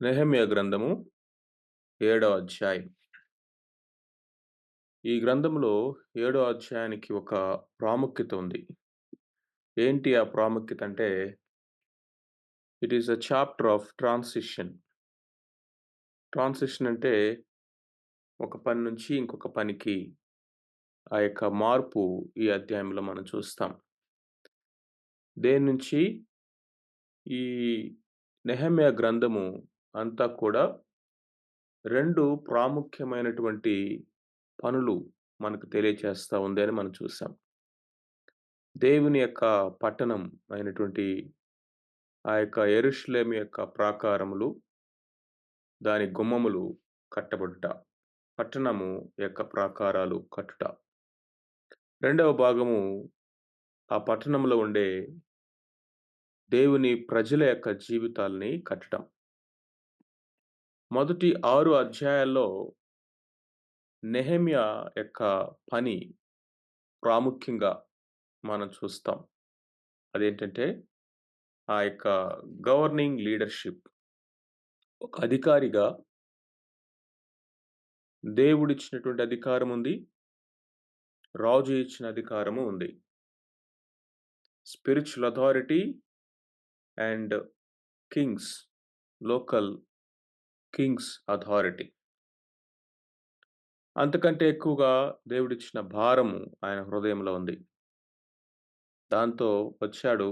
నెహెమ్యా గ్రంథము 7వ అధ్యాయం. ఈ గ్రంథంలో 7వ అధ్యాయానికి ఒక ప్రాముఖ్యత ఉంది. ఏంటి ఆ ప్రాముఖ్యత అంటే, it is a chapter of transition. Transition అంటే ఒక పని నుంచి ఇంకొక పనికి ఆ యొక్క మార్పు ఈ అధ్యాయంలో మనం చూస్తాం. దేని నుంచి ఈ నెహెమ్యా గ్రంథము అంతా కూడా 2 ప్రాముఖ్యమైనటువంటి పనులు మనకు తెలియచేస్తా ఉంది అని మనం చూసాం. దేవుని యొక్క పట్టణం అయినటువంటి ఆ యొక్క యెరూషలేము యొక్క ప్రాకారములు, దాని గుమ్మములు కట్టబడుట. పట్టణము యొక్క ప్రాకారాలు కట్టుట. రెండవ భాగము ఆ పట్టణంలో ఉండే దేవుని ప్రజల యొక్క జీవితాల్ని కట్టడం. మొదటి 6 అధ్యాయాల్లో నెహెమ్యా యొక్క పని ప్రాముఖ్యంగా మనం చూస్తాం. అదేంటంటే, ఆ యొక్క గవర్నింగ్ లీడర్‌షిప్. ఒక అధికారిగా దేవుడిచ్చినటువంటి అధికారముంది. రాజు ఇచ్చిన అధికారము ఉంది. Spiritual authority and Kings, local Kings authority. అంతకంటే ఎక్కువగా దేవుడిచ్చిన భారము ఆయన హృదయంలో ఉంది. దాంతో వచ్చాడు.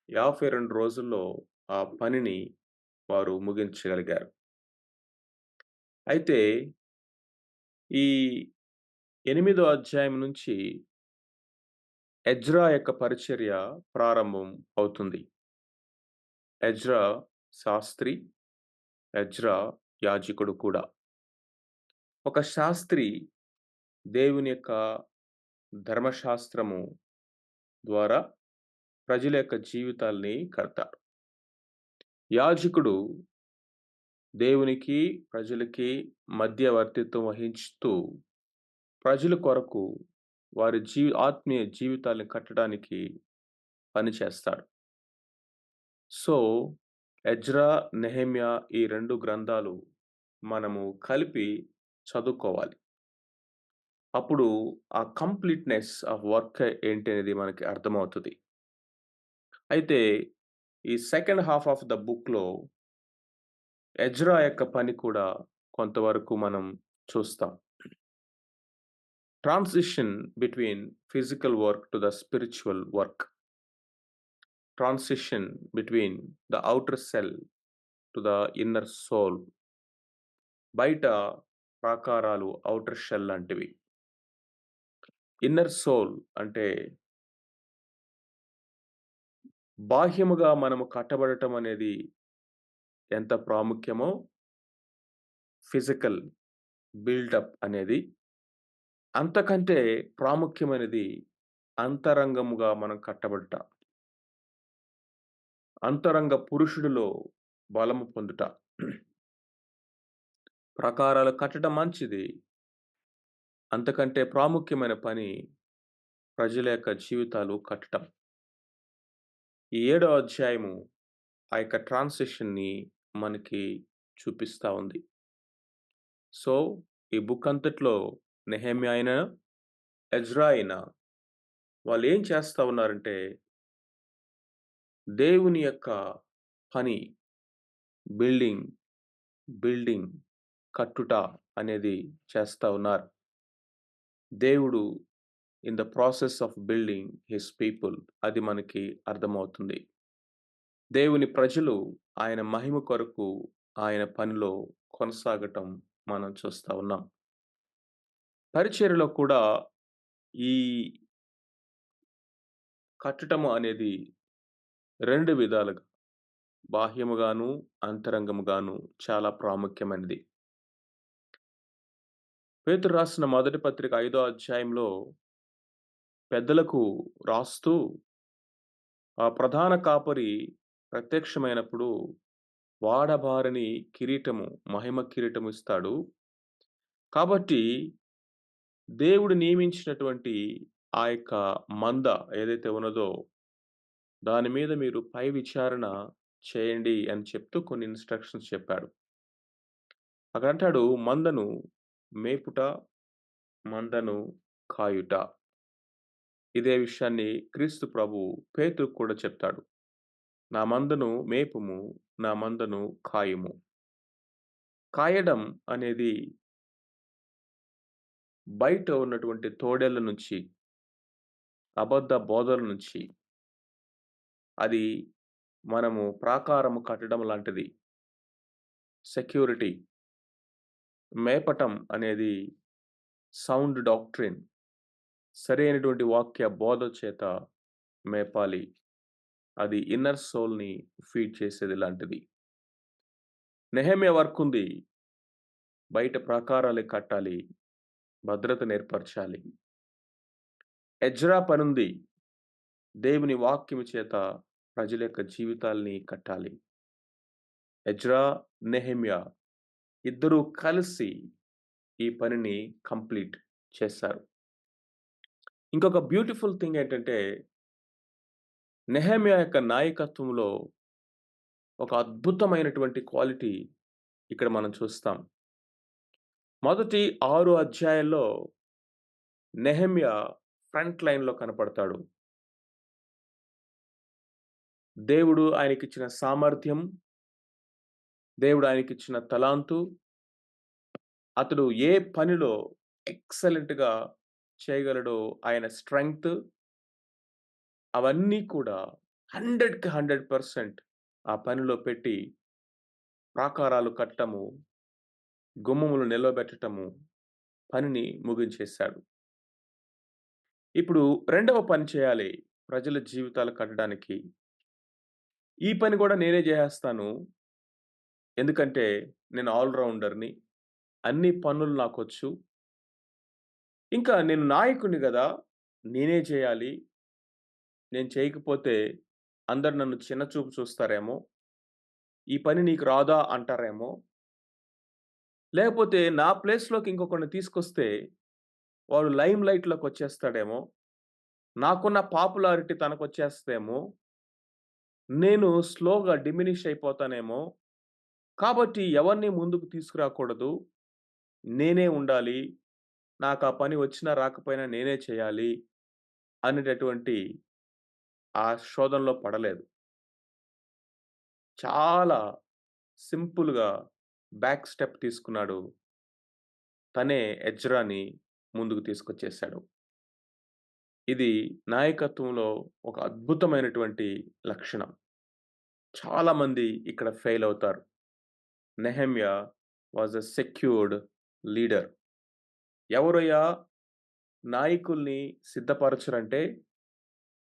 52 రోజుల్లో ఆ పనిని వారు ముగించగలిగారు. అయితే ఈ 8వ అధ్యాయం నుంచి ఎజ్రా యొక్క పరిచర్య ప్రారంభం అవుతుంది. ఎజ్రా శాస్త్రి, ఎజ్రా యాజకుడు కూడా. ఒక శాస్త్రి దేవుని యొక్క ధర్మశాస్త్రము ద్వారా ప్రజల యొక్క జీవితాల్ని కడతాడు. యాజకుడు దేవునికి, ప్రజలకి మధ్యవర్తిత్వం వహించుతూ ప్రజల కొరకు వారి ఆత్మీయ జీవితాల్ని కట్టడానికి పనిచేస్తాడు. సో, ఎజ్రా, నెహెమ్యా ఈ 2 గ్రంథాలు మనము కలిపి చదువుకోవాలి. అప్పుడు ఆ కంప్లీట్‌నెస్ ఆఫ్ వర్క్ ఏంటి అనేది మనకి అర్థమవుతది. అయితే ఈ సెకండ్ హాఫ్ ఆఫ్ ద బుక్‌లో ఎజ్రా యొక్క పని కూడా కొంతవరకు మనం చూస్తాం. Transition between physical work to the spiritual work. Transition between the outer shell to the inner soul. బయట ప్రాకారాలు ఔటర్ షెల్ లాంటివి. ఇన్నర్ సోల్ అంటే బాహ్యముగా మనము కట్టబడటం అనేది ఎంత ప్రాముఖ్యమో, ఫిజికల్ బిల్డప్ అనేది అంతకంటే ప్రాముఖ్యమైనది అంతరంగముగా మనం కట్టబడుట. అంతరంగ పురుషుడిలో బలము పొందుట. ప్రాకారాలు కట్టడం మంచిది. అంతకంటే ప్రాముఖ్యమైన పని ప్రజల యొక్క జీవితాలు కట్టటం. ఈ 7వ అధ్యాయము ఆ యొక్క ట్రాన్సిషన్‌ని మనకి చూపిస్తా ఉంది. సో, ఈ బుక్ అంతట్లో నెహెమ్యా అయినా, ఎజ్రా అయినా వాళ్ళేం చేస్తా ఉన్నారంటే, దేవుని యొక్క పని బిల్డింగ్, బిల్డింగ్ కట్టుట అనేది చేస్తా ఉన్నారు. దేవుడు in the process of building his people అది మనకి అర్థమవుతుంది. దేవుని ప్రజలు ఆయన మహిమ కొరకు ఆయన పనిలో కొనసాగటం మనం చూస్తా ఉన్నాం. పరిచర్యలో కూడా ఈ కట్టటము అనేది 2 విధాలుగా బాహ్యముగాను, అంతరంగముగాను చాలా ప్రాముఖ్యమైనది. పేతురు రాసిన మొదటి పత్రిక 5వ అధ్యాయంలో పెద్దలకు రాస్తూ ఆ ప్రధాన కాపరి ప్రత్యక్షమైనప్పుడు వాడబారని కిరీటము, మహిమ కిరీటము ఇస్తాడు. కాబట్టి దేవుడు నియమించినటువంటి ఆ యొక్క మంద ఏదైతే ఉన్నదో దాని మీద మీరు పై విచారణ చేయండి అని చెప్తూ కొన్ని ఇన్‌స్ట్రక్షన్స్ చెప్పాడు. అక్కడంటాడు మందను మేపుట, మందను కాయుట. ఇదే విషయాన్ని క్రీస్తు ప్రభువు పేతురుకు కూడా చెప్తాడు. నా మందను మేపుము, నా మందను కాయుము. కాయడం అనేది బయట ఉన్నటువంటి తోడేళ్ళ నుంచి, అబద్ధ బోధల నుంచి అది మనము ప్రాకారము కట్టడం లాంటిది. సెక్యూరిటీ. మేపటం అనేది సౌండ్ డాక్ట్రిన్. సరైనటువంటి వాక్య బోధ చేత మేపాలి. అది ఇన్నర్ సోల్‌ని ఫీడ్ చేసేది లాంటిది. నెహెమ్యా వర్క్ ఉంది. బయట ప్రాకారాలు కట్టాలి. భద్రతను ఏర్పరచాలి. ఎజ్రా పనుంది. దేవుని వాక్యము చేత ప్రజల యొక్క జీవితాల్ని కట్టాలి. ఎజ్రా, నెహెమ్యా ఇద్దరూ కలిసి ఈ పనిని కంప్లీట్ చేశారు. ఇంకొక బ్యూటిఫుల్ థింగ్ ఏంటంటే, నెహెమ్యా యొక్క నాయకత్వంలో ఒక అద్భుతమైనటువంటి క్వాలిటీ ఇక్కడ మనం చూస్తాం. మొదటి 6 అధ్యాయాల్లో నెహెమ్యా ఫ్రంట్ లైన్‌లో కనపడతాడు. దేవుడు ఆయనకిచ్చిన సామర్థ్యం, దేవుడు ఆయనకిచ్చిన తలాంతు, అతడు ఏ పనిలో ఎక్సలెంట్‌గా చేయగలడో ఆయన స్ట్రెంగ్త్ అవన్నీ కూడా 100కి 100% ఆ పనిలో పెట్టి ప్రాకారాలు కట్టటము, గుమ్మములు నిలవబెట్టటము, పనిని ముగించేశాడు. ఇప్పుడు రెండవ పని చేయాలి ప్రజల జీవితాలు కట్టడానికి. ఈ పని గూడా నేనే జేసేస్తాను. ఎందుకంటే నేను ఆల్ రౌండర్‌ని. అన్ని పనులు నాకొచ్చు. ఇంకా నేను నాయకుడిని గదా! నేనే చేయాలి. నేను చేయకపోతే అందరు నన్ను చిన్న చూపు చూస్తారేమో! ఈ పని నీకు రాదా అంటారేమో! లేకపోతే నా ప్లేస్‌లోకి ఇంకొకడిని తీసుకొస్తే వాడు లైమ్ లైట్‌లోకొచ్చేస్తాడేమో! నాకున్న పాపులారిటీ తనకొచ్చేస్తదేమో! నేను స్లోగా డిమినిష్ అయిపోతానేమో! కాబట్టి ఎవరిని ముందుకు తీసుకురాకూడదు. నేనే ఉండాలి. నాకా పని వచ్చినా రాకపోయినా నేనే చేయాలి అనేటటువంటి ఆ శోధనలో పడలేదు. చాలా సింపుల్‌గా బ్యాక్ స్టెప్ తీసుకున్నాడు. తనే ఎజ్రాని ముందుకు తీసుకొచ్చేసాడు. ఇది నాయకత్వంలో ఒక అద్భుతమైనటువంటి లక్షణం. చాలామంది ఇక్కడ ఫెయిల్ అవుతారు. Nehemiah was a secured leader. ఎవరయ్యా నాయకుల్ని సిద్ధపరచరంటే,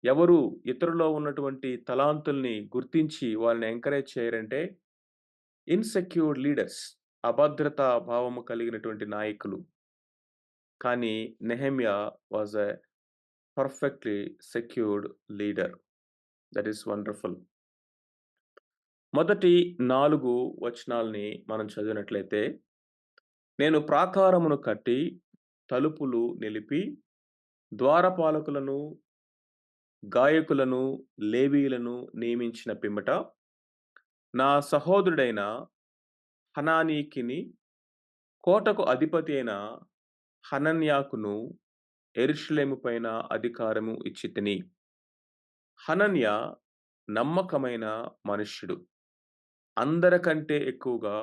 ఎవరు ఇతరులో ఉన్నటువంటి తలాంతుల్ని గుర్తించి వాళ్ళని ఎంకరేజ్ చేయరంటే, ఇన్‌సెక్యూర్డ్ లీడర్స్. అభద్రతా భావము కలిగినటువంటి నాయకులు. కానీ Nehemiah was a perfectly secured leader. That is wonderful. మొదటి 4 వచనాల్ని మనం చదివినట్లయితే, నేను ప్రాకారమును కట్టి, తలుపులు నిలిపి, ద్వారపాలకులను, గాయకులను, లేవీయులను నియమించిన పిమ్మట, నా సహోదరుడైన హనానీకిని, కోటకు అధిపతి అయిన హనన్యాకును యెరూషలేము పైన అధికారము ఇచ్చితిని. హనన్యా నమ్మకమైన మనుష్యుడు. అందరికంటే ఎక్కువగా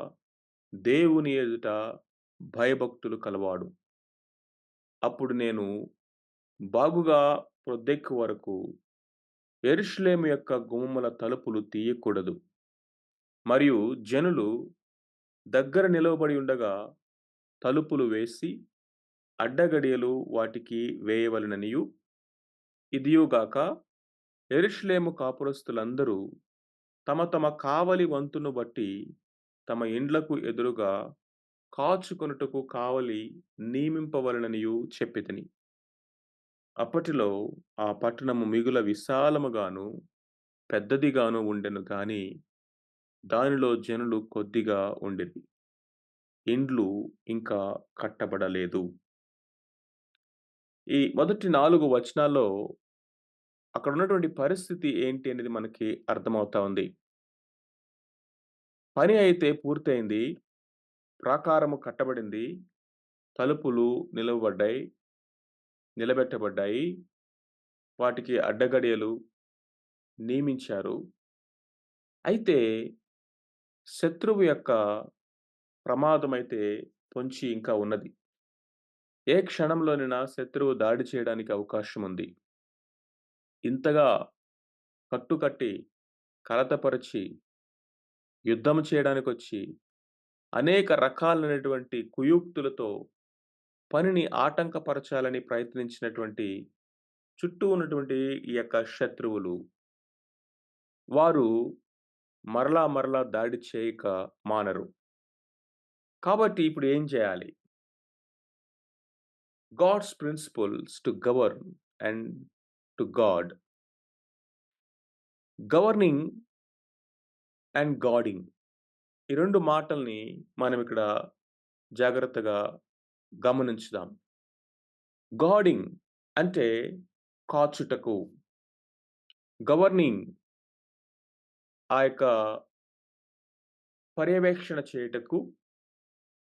దేవుని ఎదుట భయభక్తులు కలవాడు. అప్పుడు నేను బాగుగా ప్రొద్దెక్కు వరకు యెరూషలేము యొక్క గుమ్మముల తలుపులు తీయకూడదు. మరియు జనులు దగ్గర నిలవబడి ఉండగా తలుపులు వేసి అడ్డగడియలు వాటికి వేయవలెననియు, ఇదియుగాక యెరూషలేము కాపురస్తులందరూ తమ తమ కావలి వంతును బట్టి తమ ఇండ్లకు ఎదురుగా కాచుకొనుటకు కావలి నియమింపవలెననియు చెప్పితిని. అప్పటిలో ఆ పట్టణము మిగుల విశాలముగాను, పెద్దదిగాను ఉండెను గాని, దానిలో జనులు కొద్దిగా ఉండిరి. ఇండ్లు ఇంకా కట్టబడలేదు. ఈ మొదటి 4 వచనాల్లో అక్కడున్నటువంటి పరిస్థితి ఏంటి అనేది మనకి అర్థమవుతా ఉంది. పని అయితే పూర్తయింది. ప్రాకారము కట్టబడింది. తలుపులు నిలువబడ్డాయి. నిలబెట్టబడ్డాయి. వాటికి అడ్డగడియలు నియమించారు. అయితే శత్రువు యొక్క ప్రమాదమైతే పొంచి ఇంకా ఉన్నది. ఏ క్షణంలోనైనా శత్రువు దాడి చేయడానికి అవకాశం ఉంది. ఇంతగా కట్టుకట్టి, కలతపరిచి, యుద్ధం చేయడానికొచ్చి, అనేక రకాలైనటువంటి కుయుక్తులతో పనిని ఆటంకపరచాలని ప్రయత్నించినటువంటి చుట్టూ ఉన్నటువంటి ఈ యొక్క శత్రువులు, వారు మరలా మరలా దాడి చేయక మానరు. కాబట్టి ఇప్పుడు ఏం చేయాలి? God's principles to govern and to guard. Governing and guarding. ఈ 2 మాటల్ని మనం ఇక్కడ జాగ్రత్తగా గమనించుదాం. గాడింగ్ అంటే కాచుటకు. గవర్నింగ్ ఆ యొక్క పర్యవేక్షణ చేయుటకు,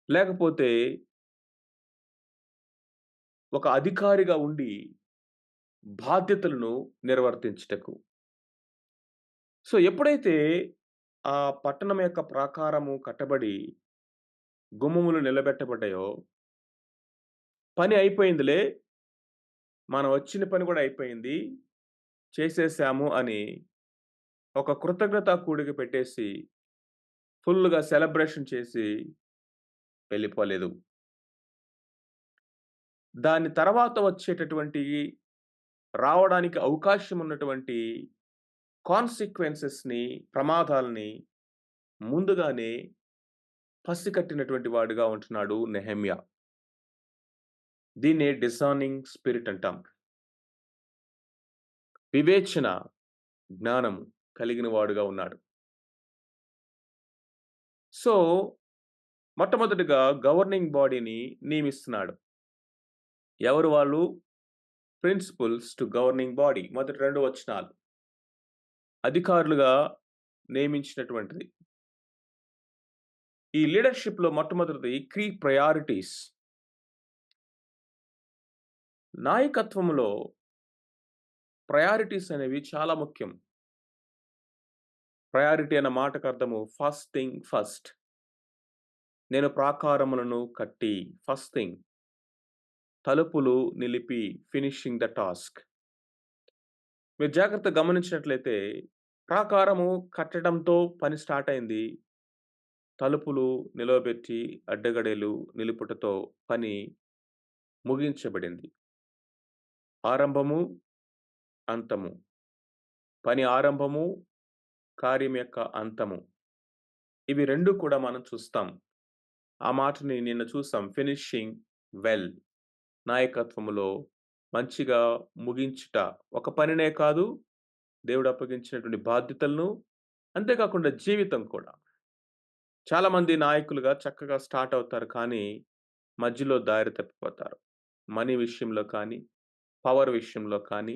లేకపోతే ఒక అధికారిగా ఉండి బాధ్యతలను నిర్వర్తించుటకు. సో, ఎప్పుడైతే ఆ పట్టణం యొక్క ప్రాకారము కట్టబడి, గుమ్మములు నిలబెట్టబడ్డాయో, పని అయిపోయిందిలే, మనం వచ్చిన పని కూడా అయిపోయింది, చేసేసాము అని ఒక కృతజ్ఞతా కూడిక పెట్టేసి, ఫుల్‌గా సెలబ్రేషన్ చేసి వెళ్ళిపోలేదు. దాని తర్వాత వచ్చేటటువంటి రావడానికి అవకాశం ఉన్నటువంటి కాన్సిక్వెన్సెస్‌ని, ప్రమాదాల్ని ముందుగానే పసికట్టినటువంటి వాడుగా ఉంటున్నాడు నెహెమ్యా. దీన్నే డిసర్నింగ్ స్పిరిట్ అంటాం. వివేచన, జ్ఞానం కలిగిన వాడుగా ఉన్నాడు. సో, మొట్టమొదటిగా గవర్నింగ్ బాడీని నియమిస్తున్నాడు. ఎవరు వాళ్ళు? Principles to governing body. మొదటి 2 వచనాలు. అధికారులుగా నియమించినటువంటిది. ఈ లీడర్‌షిప్‌లో మొట్టమొదటిది కీ ప్రయారిటీస్. నాయకత్వంలో ప్రయారిటీస్ అనేవి చాలా ముఖ్యం. ప్రయారిటీ అన్న మాటకు అర్థము ఫస్ట్ థింగ్ ఫస్ట్. నేను ప్రాకారములను కట్టి ఫస్ట్ థింగ్. తలుపులు నిలిపి ఫినిషింగ్ ద టాస్క్. మీరు జాగ్రత్తగా గమనించినట్లయితే ప్రాకారము కట్టడంతో పని స్టార్ట్ అయింది. తలుపులు నిలవబెట్టి అడ్డగడియలు నిలుపుటతో పని ముగించబడింది. ఆరంభము, అంతము. పని ఆరంభము, కార్యం యొక్క అంతము. ఇవి 2 కూడా మనం చూస్తాం. ఆ మాటని నిన్న చూసాం. Finishing well. నాయకత్వములో మంచిగా ముగించుట. ఒక పనినే కాదు, దేవుడు అప్పగించినటువంటి బాధ్యతలను, అంతేకాకుండా జీవితం కూడా. చాలామంది నాయకులుగా చక్కగా స్టార్ట్ అవుతారు. కానీ, మధ్యలో దారి తప్పిపోతారు. మనీ విషయంలో కానీ, పవర్ విషయంలో కానీ,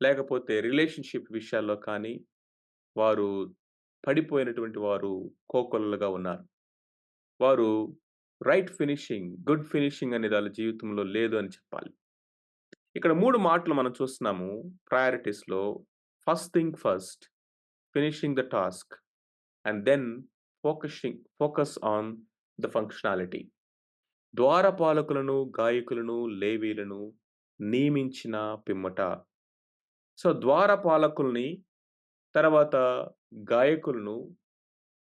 లేకపోతే రిలేషన్‌షిప్ విషయాల్లో కానీ, వారు పడిపోయినటువంటి వారు కోకొల్లలుగా ఉన్నారు. వారు రైట్ ఫినిషింగ్, గుడ్ ఫినిషింగ్ అనేది ఆళ్ళ జీవితంలో లేదు అని చెప్పాలి. ఇక్కడ 3 మాటలు మనం చూస్తున్నాము ప్రయారిటీస్‌లో. First thing first, finishing the task and then focus on the functionality. ద్వారపాలకులను, గాయకులను, లేవీయులను నియమించిన పిమ్మట. సో, ద్వారపాలకుల్ని, తర్వాత గాయకులను,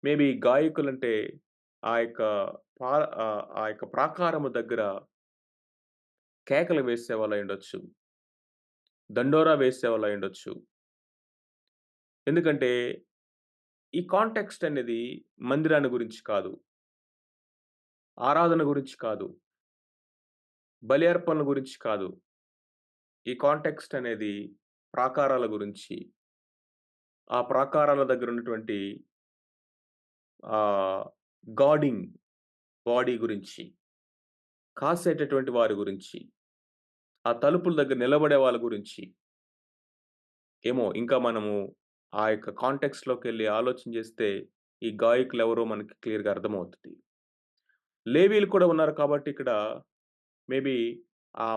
మేబీ గాయకులంటే ఆ యొక్క ఆ యొక్క ప్రాకారము దగ్గర కేకలు వేసేవాళ్ళయుండొచ్చు. దండోరా వేసేవాళ్ళయుండొచ్చు. ఎందుకంటే, ఈ కాంటెక్స్ట్ అనేది మందిరాన్ని గురించి కాదు. ఆరాధన గురించి కాదు. బలి అర్పణల గురించి కాదు. ఈ కాంటెక్స్ట్ అనేది ప్రాకారాల గురించి. ఆ ప్రాకారాల దగ్గర ఉన్నటువంటి ఆహ్, గార్డింగ్ బాడీ గురించి. కాసేటటువంటి వారి గురించి. ఆ తలుపుల దగ్గర నిలబడే వాళ్ళ గురించి. ఏమో ఇంకా మనము ఆ యొక్క కాంటెక్స్ట్‌లోకెళ్ళి ఆలోచన చేస్తే ఈ గాయకులెవరో మనకి క్లియర్‌గా అర్థమవుతది. లేవీలు కూడా ఉన్నారు కాబట్టి ఇక్కడ మేబీ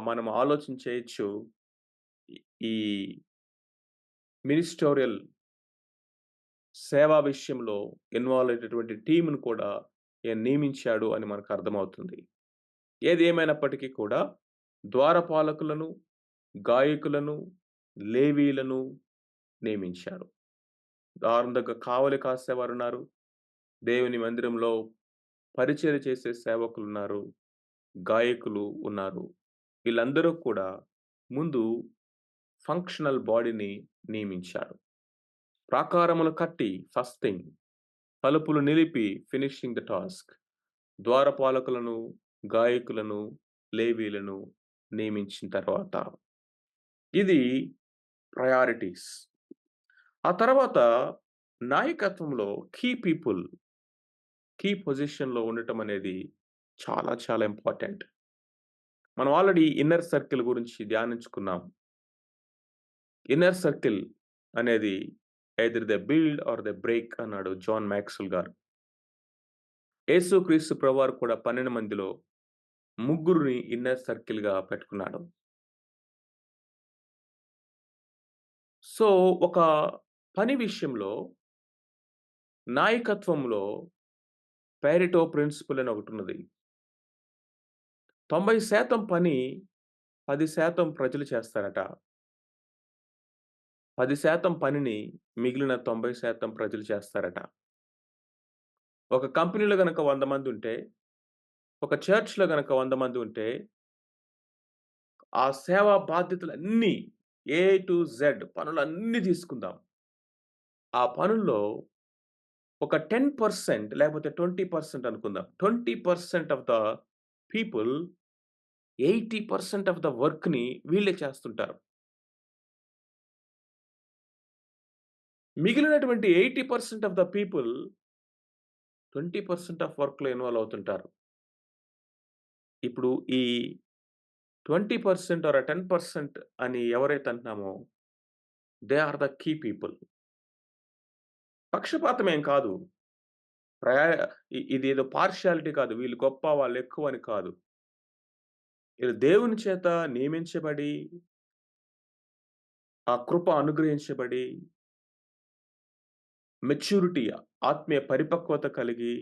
మనం ఆలోచన చేయొచ్చు. ఈ ఈ మినిస్టోరియల్ సేవా విషయంలో ఇన్వాల్వ్ అయ్యేటటువంటి టీమ్‌ని కూడా ఈయన నియమించాడు అని మనకు అర్థమవుతుంది. ఏది ఏమైనప్పటికీ కూడా ద్వారపాలకులను, గాయకులను, లేవీయులను నియమించారు. ద్వారం దగ్గర కావలి కాసేవారున్నారు. దేవుని మందిరంలో పరిచర్య చేసే సేవకులున్నారు. గాయకులు ఉన్నారు. వీళ్ళందరూ కూడా ముందు ఫంక్షనల్ బాడీని నియమించాడు. ప్రాకారములు కట్టి ఫస్ట్ థింగ్, తలుపులు నిలిపి ఫినిషింగ్ ద టాస్క్. ద్వారపాలకులను, గాయకులను, లేవీయులను నియమించిన తర్వాత ఇది ప్రయారిటీస్. ఆ తర్వాత నాయకత్వంలో కీ పీపుల్, కీ పొజిషన్‌లో ఉండటం అనేది చాలా చాలా ఇంపార్టెంట్. మనం ఆల్రెడీ ఇన్నర్ సర్కిల్ గురించి ధ్యానించుకున్నాం. ఇన్నర్ సర్కిల్ అనేది either they build or they break అన్నాడు జాన్ మాక్స్‌వెల్ గారు. యేసుక్రీస్తు ప్రభువారు కూడా 12 మందిలో ముగ్గురిని ఇన్నర్ సర్కిల్‌గా పెట్టుకున్నాడు. సో, ఒక పని విషయంలో నాయకత్వంలో పారెటో ప్రిన్సిపల్ అని ఒకటున్నది. 90% పని 10% ప్రజలు చేస్తారట. 10% పనిని మిగిలిన 90% ప్రజలు చేస్తారట. ఒక కంపెనీలో గనక 100 మందుంటే, ఒక చర్చ్‌లో గనక 100 మంది ఉంటే, ఆ సేవా బాధ్యతలన్నీ ఏ టు జెడ్ పనులన్నీ తీసుకుందాం. ఆ పనుల్లో ఒక 10% లేకపోతే 20% అనుకుందాం. 20% of the people 80% of the వర్క్‌ని వీళ్ళే చేస్తుంటారు. మిగిలినటువంటి 80% ఆఫ్ ద పీపుల్ 20% ఆఫ్ వర్క్‌లో ఇన్వాల్వ్ అవుతుంటారు. ఇప్పుడు ఈ 20% ఆర్ 10% అని ఎవరైతే అంటున్నామో they are the key people. పక్షపాతం ఏం కాదు. ప్రయా ఇదేదో పార్షియాలిటీ కాదు. వీళ్ళు గొప్ప, వాళ్ళు ఎక్కువ అని కాదు. ఈళ్ళు దేవుని చేత నియమించబడి, ఆ కృప అనుగ్రహించబడి, మెచ్యూరిటీ ఆత్మీయ పరిపక్వత కలిగి,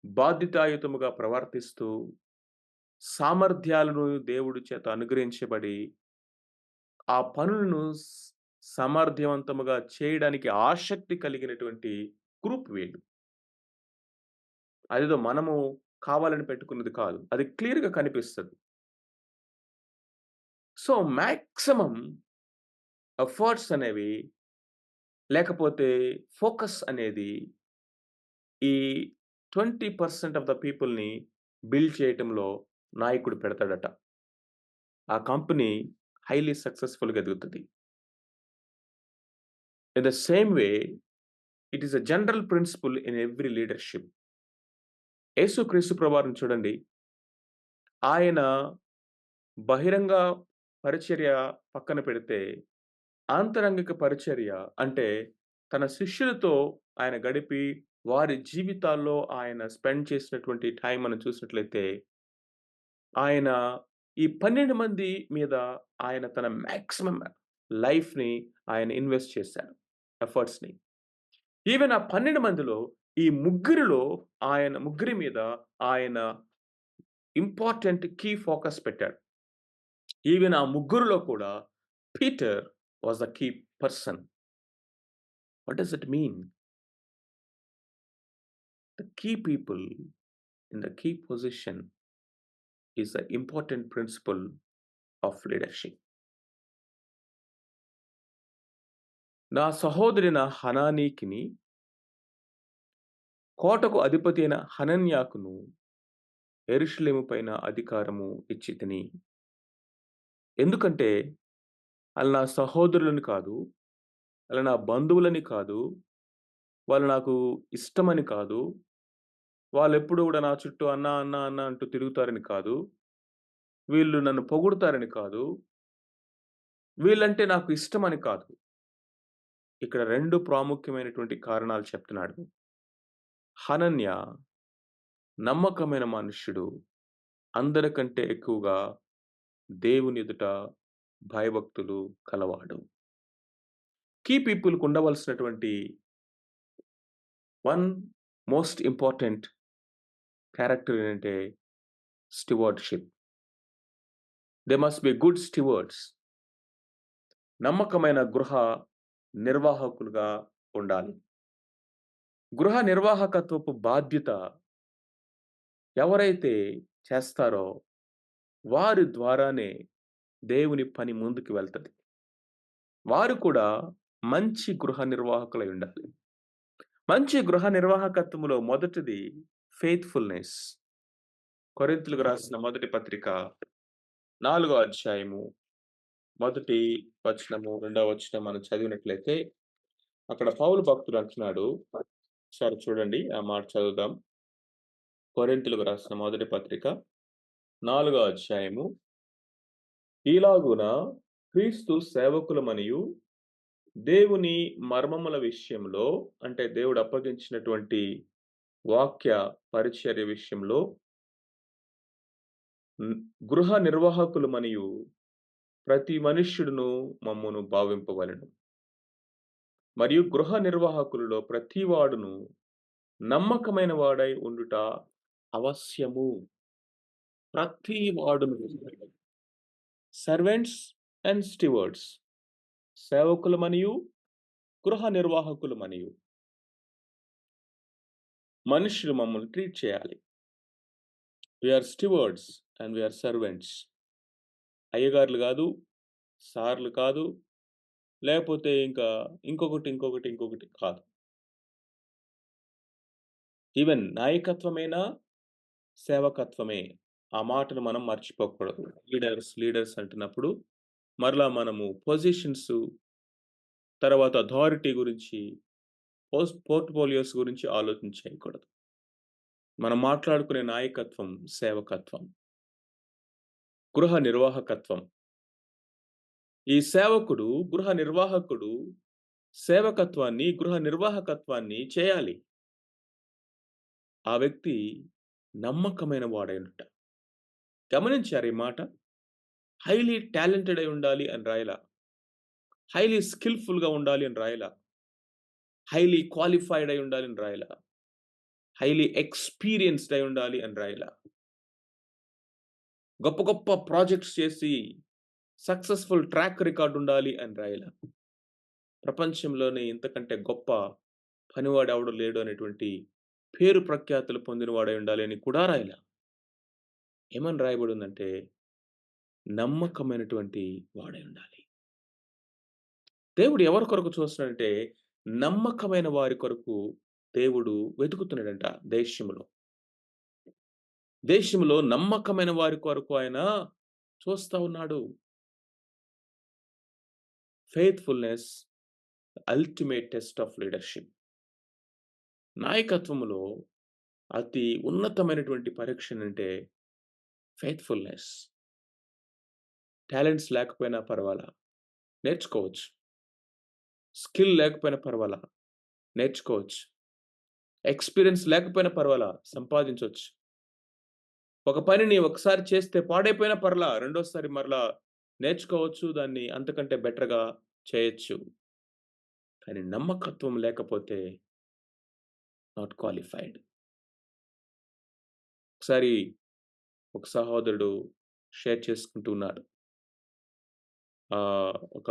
బాధ్యతాయుతముగా ప్రవర్తిస్తూ, సామర్థ్యాలను దేవుడి చేత అనుగ్రహించబడి, ఆ పనులను సమర్థవంతముగా చేయడానికి ఆసక్తి కలిగినటువంటి గ్రూప్ వీళ్ళు. అదేదో మనము కావాలని పెట్టుకున్నది కాదు. అది క్లియర్‌గా కనిపిస్తది. సో, మాక్సిమం ఎఫర్ట్స్ అనేవి లేకపోతే ఫోకస్ అనేది ఈ 20% ఆఫ్ ద పీపుల్‌ని బిల్డ్ చేయటంలో నాయకుడు పెడతాడట. ఆ కంపెనీ హైలీ సక్సెస్‌ఫుల్‌గా ఎదుగుతది. In the same way it is a general principle in every leadership. యేసుక్రీస్తు ప్రభువారిని చూడండి. ఆయన బహిరంగ పరిచర్య పక్కన పెడితే, ఆంతరంగిక పరిచర్య అంటే తన శిష్యులతో ఆయన గడిపి, వారి జీవితాల్లో ఆయన స్పెండ్ చేసినటువంటి టైం మనం చూసినట్లయితే, ఆయన ఈ 12 మంది మీద ఆయన తన మాక్సిమం లైఫ్‌ని ఆయన ఇన్వెస్ట్ చేశారు. ఎఫర్ట్స్‌ని. ఈవెన్ ఆ 12 మందిలో ఈ ముగ్గురిలో ముగ్గురి మీద ఆయన ఇంపార్టెంట్ కీ ఫోకస్ పెట్టాడు. ఈవెన్ ఆ ముగ్గురిలో కూడా Peter was the key person. What does it mean? The key people in the key position is an important principle of leadership. నా సహోదరైన హనానీకిని, కోటకు అధిపతి అయిన హనన్యాకును యెరూషలేము పైన అధికారము ఇచ్చితిని. ఎందుకంటే ఆళ్ళు నా సహోదరులని కాదు, ఆళ్ళు నా బంధువులని కాదు, వాళ్ళు నాకు ఇష్టమని కాదు, వాళ్ళెప్పుడు గూడా నా చుట్టూ అన్న, అన్న, అన్న అంటూ తిరుగుతారని కాదు, వీళ్ళు నన్ను పొగుడుతారని కాదు, వీళ్ళంటే నాకు ఇష్టమని కాదు. ఇక్కడ 2 ప్రాముఖ్యమైనటువంటి కారణాలు చెప్తున్నాడు. హనన్య నమ్మకమైన మనుష్యుడు. అందరికంటే ఎక్కువగా దేవుని ఎదుట భయభక్తులు కలవాడు. కీ పీపుల్‌కి ఉండవలసినటువంటి వన్ మోస్ట్ ఇంపార్టెంట్ క్యారెక్టర్ ఏంటంటే stewardship. They must be good stewards. నమ్మకమైన గృహ నిర్వాహకులుగా ఉండాలి. గృహ నిర్వాహకత్వపు బాధ్యత ఎవరైతే చేస్తారో వారి ద్వారానే దేవుని పని ముందుకు వెళ్తది. వారు కూడా మంచి గృహ నిర్వాహకులై ఉండాలి. మంచి గృహ నిర్వాహకత్వములో మొదటిది ఫెయిత్‌ఫుల్‌నెస్. కొరింథీయులకు రాసిన మొదటి పత్రిక 4 అధ్యాయము మొదటి వచనము, రెండవ వచనం మనం చదివినట్లయితే అక్కడ పౌలు భక్తుడు అంటున్నాడు. ఒకసారి చూడండి ఆ మాట చదువుదాం. కొరింథీయులకు రాసిన మొదటి పత్రిక 4 అధ్యాయము ఈలాగున క్రీస్తు సేవకులమనియు దేవుని మర్మముల విషయంలో అంటే దేవుడు అప్పగించినటువంటి వాక్య పరిచర్య విషయంలో న్ గృహ నిర్వాహకులమనియు ప్రతి మనుష్యుడును మమ్మును భావింపవలెను. మరియు గృహ నిర్వాహకులలో ప్రతివాడును నమ్మకమైన వాడై ఉండుట అవశ్యము. ప్రతి వాడును సర్వెంట్స్ అండ్ స్టీవర్డ్స్ సేవకులమనియు, గృహ నిర్వాహకులమనియు మనుషులు మమ్మల్ని ట్రీట్ చేయాలి. We are stewards and we are servants. అయ్యగార్లు గాదు, సార్లు కాదు, లేపోతే ఇంకా ఇంకొకటి కాదు. ఈవెన్ నాయకత్వమైనా, సేవకత్వమే. ఆ మాటను మనం మర్చిపోకూడదు. లీడర్స్ అంటున్నప్పుడు మరలా మనము పొజిషన్స్, తర్వాత అథారిటీ గురించి, పోర్ట్‌ఫోలియోస్ గురించి ఆలోచన చేయకూడదు. మనం మాట్లాడుకునే నాయకత్వం, సేవకత్వం, గృహ నిర్వాహకత్వం. ఈ సేవకుడు, గృహ నిర్వాహకుడు సేవకత్వాన్ని, గృహ నిర్వాహకత్వాన్ని చేయాలి. ఆ వ్యక్తి నమ్మకమైన వాడైనట. గమనించారా ఈ మాట? హైలీ టాలెంటెడ్ అయి ఉండాలి అని రాయలా. హైలీ స్కిల్‌ఫుల్‌గా ఉండాలి అని రాయలా. హైలీ క్వాలిఫైడ్ అయి ఉండాలి అని రాయలా. హైలీ ఎక్స్‌పీరియన్స్‌డ్ అయి ఉండాలి అని రాయలా. గొప్ప గొప్ప ప్రాజెక్ట్స్ చేసి సక్సెస్‌ఫుల్ ట్రాక్ రికార్డ్ ఉండాలి అని రాయలా. ప్రపంచంలోనే ఇంతకంటే గొప్ప పనివాడెవడు లేడు అనేటువంటి పేరు ప్రఖ్యాతులు పొందినవాడై ఉండాలి అని కూడా రాయలా. ఏమని రాయబడిందంటే నమ్మకమైనటువంటి వాడై ఉండాలి. దేవుడు ఎవరి కొరకు చూస్తున్నాడంటే నమ్మకమైన వారి కొరకు దేవుడు వెతుకుతున్నాడంట దేశంలో. దేశంలో నమ్మకమైన వారి కొరకు ఆయన చూస్తా ఉన్నాడు. Faithfulness ultimate test of leadership. నాయకత్వములో అతి ఉన్నతమైనటువంటి పరీక్షనంటే ఫెయిత్‌ఫుల్‌నెస్. టాలెంట్స్ లేకపోయినా పర్వాలా నేర్చుకోవచ్చు. స్కిల్ లేకపోయినా పర్వాలా నేర్చుకోవచ్చు. ఎక్స్‌పీరియన్స్ లేకపోయినా పర్వాలా సంపాదించొచ్చు. ఒక పనిని ఒకసారి చేస్తే పాడైపోయినా పర్లా రెండోసారి మరలా నేర్చుకోవచ్చు. దాన్ని అంతకంటే బెటర్‌గా చేయొచ్చు. కానీ నమ్మకత్వం లేకపోతే నాట్ క్వాలిఫైడ్. ఒకసారి ఒక సహోదరుడు షేర్ చేసుకుంటూ ఉన్నాడు. ఒక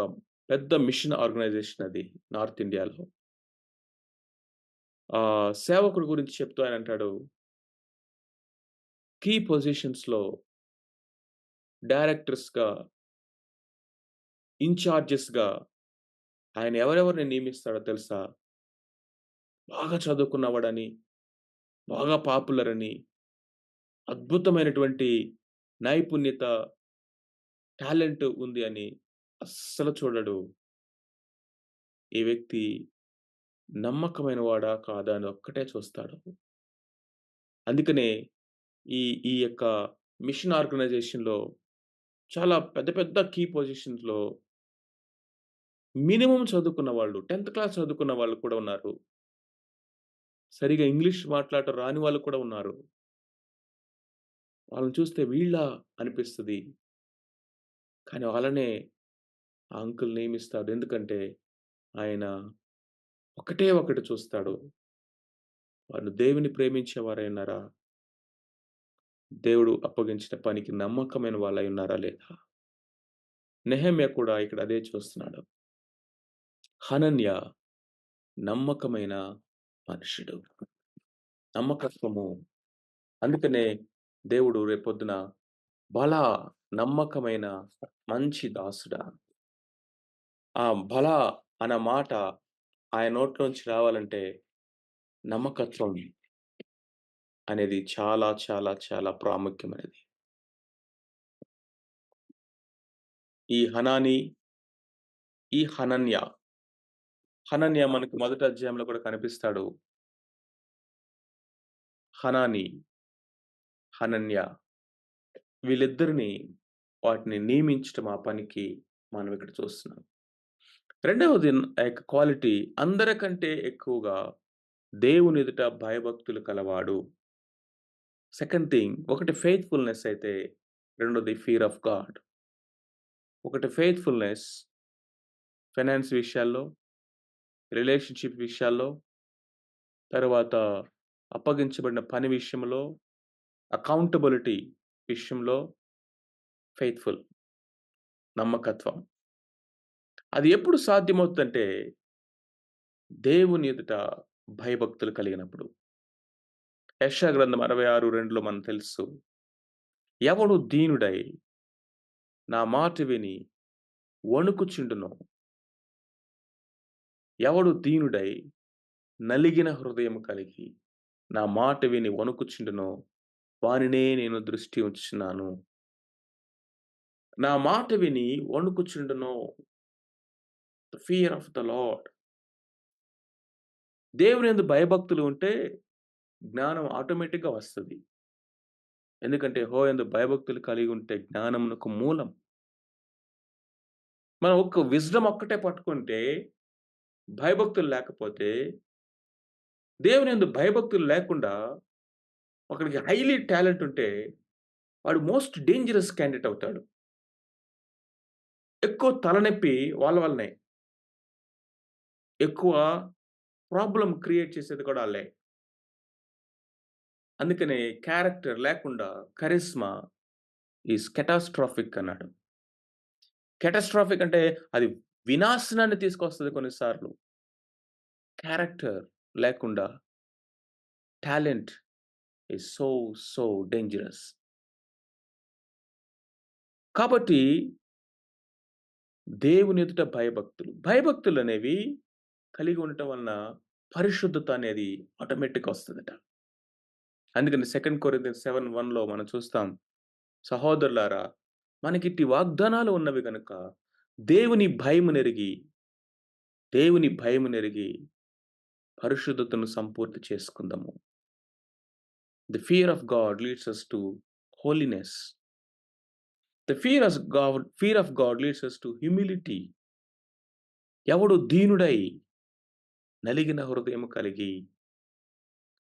పెద్ద మిషన్ ఆర్గనైజేషన్ అది నార్త్ ఇండియాలో. సేవకుడి గురించి చెప్తూ ఆయన అంటాడు, కీ పొజిషన్స్‌లో డైరెక్టర్స్‌గా, ఇన్‌చార్జెస్‌గా ఆయన ఎవరెవరిని నియమిస్తాడో తెలుసా? బాగా చదువుకున్నవాడని, బాగా పాపులర్ అని, అద్భుతమైనటువంటి నైపుణ్యత, టాలెంట్ ఉంది అని అస్సలు చూడడు. ఈ వ్యక్తి నమ్మకమైన వాడా? కాదా? అని ఒక్కటే చూస్తాడు. అందుకనే ఈ ఈ యొక్క మిషన్ ఆర్గనైజేషన్‌లో చాలా పెద్ద పెద్ద కీ పొజిషన్స్‌లో మినిమమ్ చదువుకున్న వాళ్ళు 10థ్ క్లాస్ చదువుకున్న వాళ్ళు కూడా ఉన్నారు. సరిగ్గా ఇంగ్లీష్ మాట్లాడటం రాని వాళ్ళు కూడా ఉన్నారు. వాళ్ళని చూస్తే వీళ్ళా అనిపిస్తది. కానీ వాళ్ళనే ఆ అంకుల్ నియమిస్తాడు. ఎందుకంటే ఆయన ఒకటే ఒకటి చూస్తాడు. వాళ్ళు దేవుని ప్రేమించేవారై ఉన్నారా? దేవుడు అప్పగించిన పనికి నమ్మకమైన వాళ్ళై ఉన్నారా లేదా? నెహెమ్యా కూడా ఇక్కడ అదే చూస్తున్నాడు. హనన్యా నమ్మకమైన మనుషుడు. నమ్మకత్వము. అందుకనే దేవుడు రేపొద్దున బలా నమ్మకమైన మంచి దాసుడా. ఆ బల అన్న మాట ఆయన నోట్లోంచి రావాలంటే నమ్మకత్వం అనేది చాలా, చాలా, చాలా ప్రాముఖ్యమైనది. ఈ హనాని, ఈ హనన్య. హనన్య మనకు మొదటి అధ్యాయంలో కూడా కనిపిస్తాడు. హనాని, హనన్య వీళ్ళిద్దరిని వాటిని నియమించటం ఆ పనికి మనం ఇక్కడ చూస్తున్నాం. రెండవది ఆ యొక్క క్వాలిటీ అందరికంటే ఎక్కువగా దేవుని ఎదుట భయభక్తులు కలవాడు. సెకండ్ థింగ్ ఒకటి ఫెయిత్‌ఫుల్‌నెస్ అయితే రెండోది ఫియర్ ఆఫ్ గాడ్. ఒకటి ఫెయిత్‌ఫుల్‌నెస్ ఫైనాన్స్ విషయాల్లో, రిలేషన్‌షిప్ విషయాల్లో, తరువాత అప్పగించబడిన పని విషయంలో, అకౌంటబిలిటీ విషయంలో ఫెయిత్‌ఫుల్ నమ్మకత్వం. అది ఎప్పుడు సాధ్యమవుద్దంటే దేవుని ఎదుట భయభక్తులు కలిగినప్పుడు. యెషయా గ్రంథం 66:2లో మనకు తెలుసు. ఎవడు దీనుడై నా మాట విని వణుకుచుండునో, ఎవడు దీనుడై నలిగిన హృదయం కలిగి నా మాట విని వణుకుచుండునో వానినే నేను దృష్టి ఉంచుచున్నాను. నా మాట విని వణుకుచుండునో the fear of the Lord. దేవునియందు భయభక్తులు ఉంటే జ్ఞానం ఆటోమేటిక్‌గా వస్తది. ఎందుకంటే యెహోవాయందు భయభక్తులు కలిగి ఉంటే జ్ఞానమునకు మూలం. మనం ఒక్క విజ్డమ్ ఒక్కటే పట్టుకుంటే భయభక్తులు లేకపోతే దేవునియందు భయభక్తులు లేకుండా ఒకడికి హైలీ టాలెంట్ ఉంటే వాడు మోస్ట్ డేంజరస్ క్యాండిడేట్ అవుతాడు. ఎక్కువ తలనొప్పి వాళ్ళ వల్లనే. ఎక్కువ ప్రాబ్లమ్ క్రియేట్ చేసేది కూడా ఆళ్ళే. అందుకనే క్యారెక్టర్ లేకుండా కరిస్మా ఈస్ కాటాస్ట్రాఫిక్ అన్నాడు. కాటాస్ట్రాఫిక్ అంటే అది వినాశనాన్ని తీసుకొస్తది కొన్నిసార్లు. క్యారెక్టర్ లేకుండా talent is so, so dangerous. కాబట్టి దేవుని ఎదుట భయభక్తులు. భయభక్తులనేవి కలిగి ఉండటం వలన పరిశుద్ధత అనేది ఆటోమేటిక్‌గా వస్తదట. అందుకని 2 కొరింథీయులు 7:1లో మనం చూస్తాం. సహోదరులారా మనకిట్టి వాగ్దానాలు ఉన్నవి గనుక దేవుని భయమునెరిగి, దేవుని భయమునెరిగి పరిశుద్ధతను సంపూర్తి చేసుకుందాము. The fear of God leads us to holiness. The fear of God leads us to humility. ఎవడు దీనుడై నలిగిన హృదయము కలిగి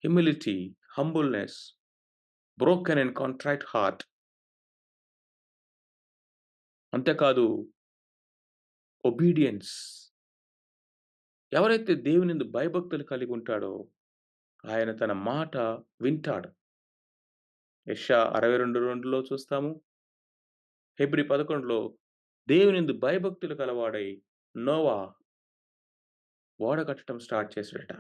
humility, humbleness, broken and contrite heart. అంతేకాదు ఒబీడియన్స్. ఎవరైతే దేవునియందు భయభక్తులు కలిగి ఉంటాడో ఆయన తన మాట వింటాడు. యెషయా 62:2లో చూస్తాము. హెబ్రీ 11లో దేవునియందు భయభక్తులు కలవాడై నోవా ఓడ కట్టడం స్టార్ట్ చేసాడట.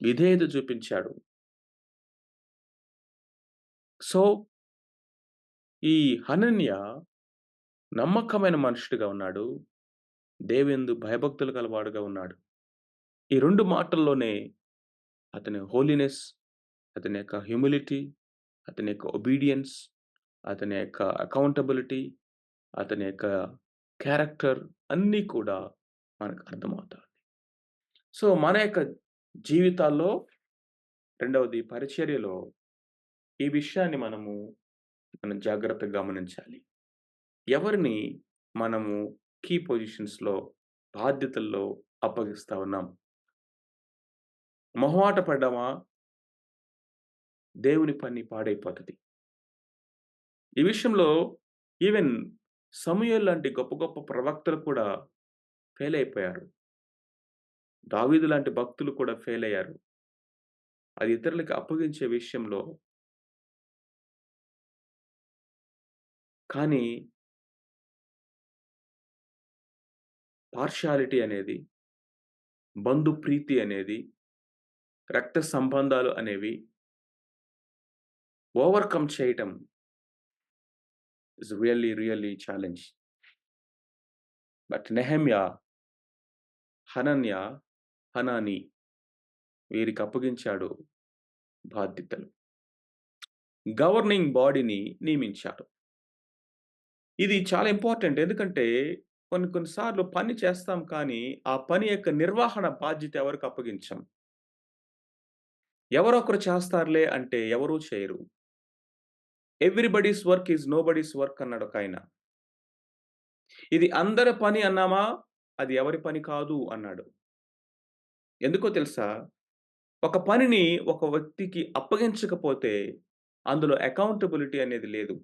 విధేయత చూపించాడు. సో, ఈ హనన్య నమ్మకమైన మనుషుడిగా ఉన్నాడు. దేవునియందు భయభక్తులు కలవాడుగా ఉన్నాడు. ఈ 2 మాటల్లోనే అతని హోలీనెస్, అతని యొక్క హ్యూమిలిటీ, అతని యొక్క ఒబీడియన్స్, అతని యొక్క అకౌంటబిలిటీ, అతని యొక్క క్యారెక్టర్ అన్నీ కూడా మనకు అర్థమవుతాయి. సో, మన యొక్క జీవితాల్లో రెండవది పరిచర్యలో ఈ విషయాన్ని మనం జాగ్రత్తగా గమనించాలి. ఎవరిని మనము కీ పొజిషన్స్‌లో బాధ్యతల్లో అప్పగిస్తా ఉన్నాం. మొహమాట పడ్డామా, దేవుని పని పాడైపోతది. ఈ విషయంలో ఈవెన్ సమూయేలు లాంటి గొప్ప గొప్ప ప్రవక్తలు కూడా ఫెయిల్ అయిపోయారు. దావీదు లాంటి భక్తులు కూడా ఫెయిల్ అయ్యారు. అది ఇతరులకి అప్పగించే విషయంలో. కానీ పార్షియాలిటీ అనేది, బంధుప్రీతి అనేది, రక్త సంబంధాలు అనేవి ఓవర్‌కమ్ చేయటం ఈస్ రియల్లీ ఛాలెంజ్. బట్ నెహెమ్యా, హనన్యా, హనానీ వీరికి అప్పగించాడు బాధ్యతలు. గవర్నింగ్ బాడీని నియమించాడు. ఇది చాలా ఇంపార్టెంట్. ఎందుకంటే కొన్ని కొన్ని సార్లు పని చేస్తాం కానీ, ఆ పని యొక్క నిర్వహణ బాధ్యత ఎవరికి అప్పగించం. ఎవరో ఒకరు చేస్తారులే అంటే ఎవరు చేయరు. Everybody's work is nobody's work అన్నాడు ఒకాయన. ఇది అందరి పని అన్నామా, అది ఎవరి పని కాదు అన్నాడు. ఎందుకో తెలుసా? ఒక పనిని ఒక వ్యక్తికి అప్పగించకపోతే అందులో అకౌంటబిలిటీ అనేది లేదు.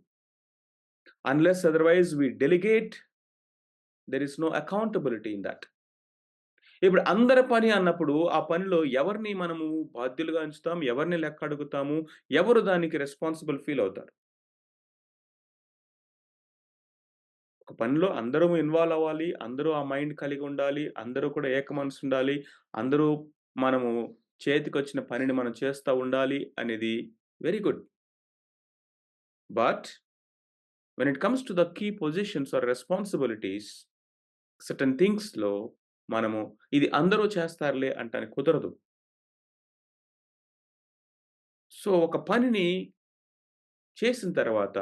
Unless otherwise we delegate, there is no accountability in that. ఇప్పుడు అందరి పని అన్నప్పుడు ఆ పనిలో ఎవరిని మనము బాధ్యులుగా ఉంచుతాం? ఎవరిని లెక్క అడుగుతాము? ఎవరు దానికి రెస్పాన్సిబుల్ ఫీల్ అవుతారు? ఒక పనిలో అందరం ఇన్వాల్వ్ అవ్వాలి. అందరూ ఆ మైండ్ కలిగి ఉండాలి. అందరూ కూడా ఏక మనసుండాలి. అందరూ మనము చేతికొచ్చిన పనిని మనం చేస్తా ఉండాలి అనేది very good. But when it comes to the key positions or responsibilities, certain థింగ్స్‌లో మనము ఇది అందరూ చేస్తారులే అంటానికి కుదరదు. సో, ఒక పనిని చేసిన తర్వాత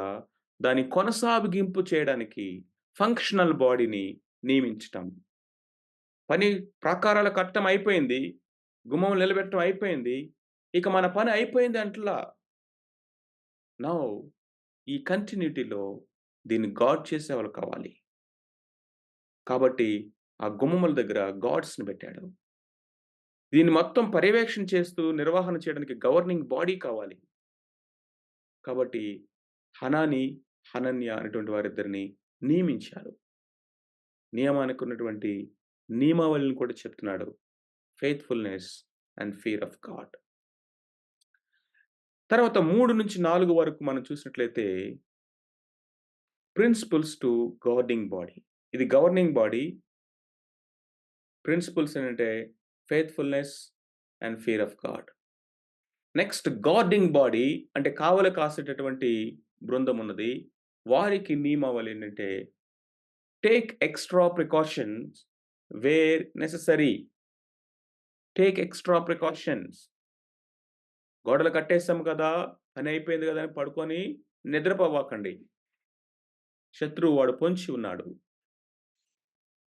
దాని కొనసాగింపు చేయడానికి ఫంక్షనల్ బాడీని నియమించటం. పని ప్రాకారాలు కట్టడం అయిపోయింది. గుమ్మం నిలబెట్టడం అయిపోయింది. ఇక మన పని అయిపోయింది అంటలా. నౌ ఈ కంటిన్యూటీలో దీన్ని గాడ్ చేసేవాళ్ళు కావాలి. కాబట్టి ఆ గుమ్మముల దగ్గర గార్డ్స్‌ని పెట్టాడు. దీన్ని మొత్తం పర్యవేక్షణ చేస్తూ నిర్వహణ చేయడానికి గవర్నింగ్ బాడీ కావాలి. కాబట్టి హనాని, హనన్య అనేటువంటి వారిద్దరిని నియమించారు. నియమానికి ఉన్నటువంటి నియమావళిని కూడా చెప్తున్నాడు. Faithfulness and fear of God. తర్వాత 3-4 వరకు మనం చూసినట్లయితే ప్రిన్సిపల్స్ టు గవర్నింగ్ బాడీ. ఇది గవర్నింగ్ బాడీ. ప్రిన్సిపల్స్ ఏంటంటే faithfulness and fear of God. Next guarding body అంటే కావలి కాసేటటువంటి బృందం ఉన్నది. వారికి నియమావళి ఏంటంటే take extra precautions where necessary. Take extra precautions. గోడలు కట్టేసాం కదా! పని అయిపోయింది కదా! అని పడుకొని నిద్రపోవాకండి. శత్రువు వాడు పొంచి ఉన్నాడు.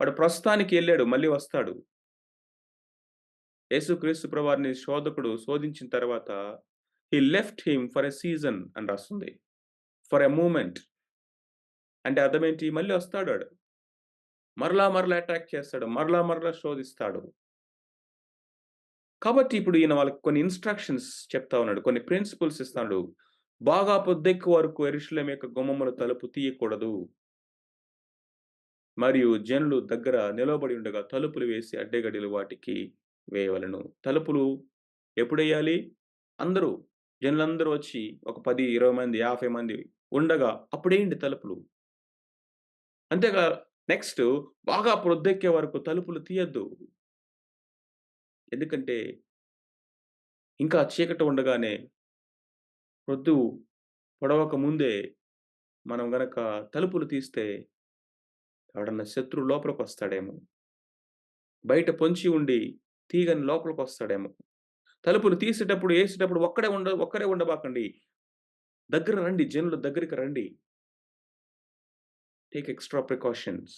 వాడు ప్రస్తుతానికి ఎళ్ళాడు. మళ్ళీ వస్తాడు. యేసుక్రీస్తు ప్రభువారిని శోధకుడు శోధించిన తర్వాత హి left him for a season అని రాస్తుంది. ఫర్ ఎ మూమెంట్ అంటే అర్థమేంటి? మళ్ళీ వస్తాడాడు. మరలా అటాక్ చేస్తాడు. మరలా శోధిస్తాడు. కాబట్టి ఇప్పుడు ఈయన వాళ్ళకి కొన్ని ఇన్‌స్ట్రక్షన్స్ చెప్తా ఉన్నాడు. కొన్ని ప్రిన్సిపల్స్ ఇస్తున్నాడు. బాగా పొద్దెక్కు వరకు యెరూషలేము యొక్క గుమ్మముల తలుపు తీయకూడదు. మరియు జనులు దగ్గర నిలవబడి ఉండగా తలుపులు వేసి అడ్డగడియలు వాటికి వేయవలెను. తలుపులు ఎప్పుడెయ్యాలి? అందరూ జనులందరూ వచ్చి ఒక 10, 20 మంది, 50 మంది ఉండగా అప్పుడేయండి తలుపులు. అంతేగా నెక్స్ట్ బాగా ప్రొద్దెక్కే వరకు తలుపులు తీయొద్దు. ఎందుకంటే ఇంకా చీకటి ఉండగానే ప్రొద్దు పొడవక ముందే మనం గనక తలుపులు తీస్తే ఎవడన్నా శత్రువు లోపలికొస్తాడేమో. బయట పొంచి ఉండి తీయగానే లోపలికొస్తాడేమో. తలుపులు తీసేటప్పుడు, ఏసేటప్పుడు ఒక్కరే ఉండబాకండి. దగ్గర రండి. జనులు దగ్గరికి రండి. Take extra precautions.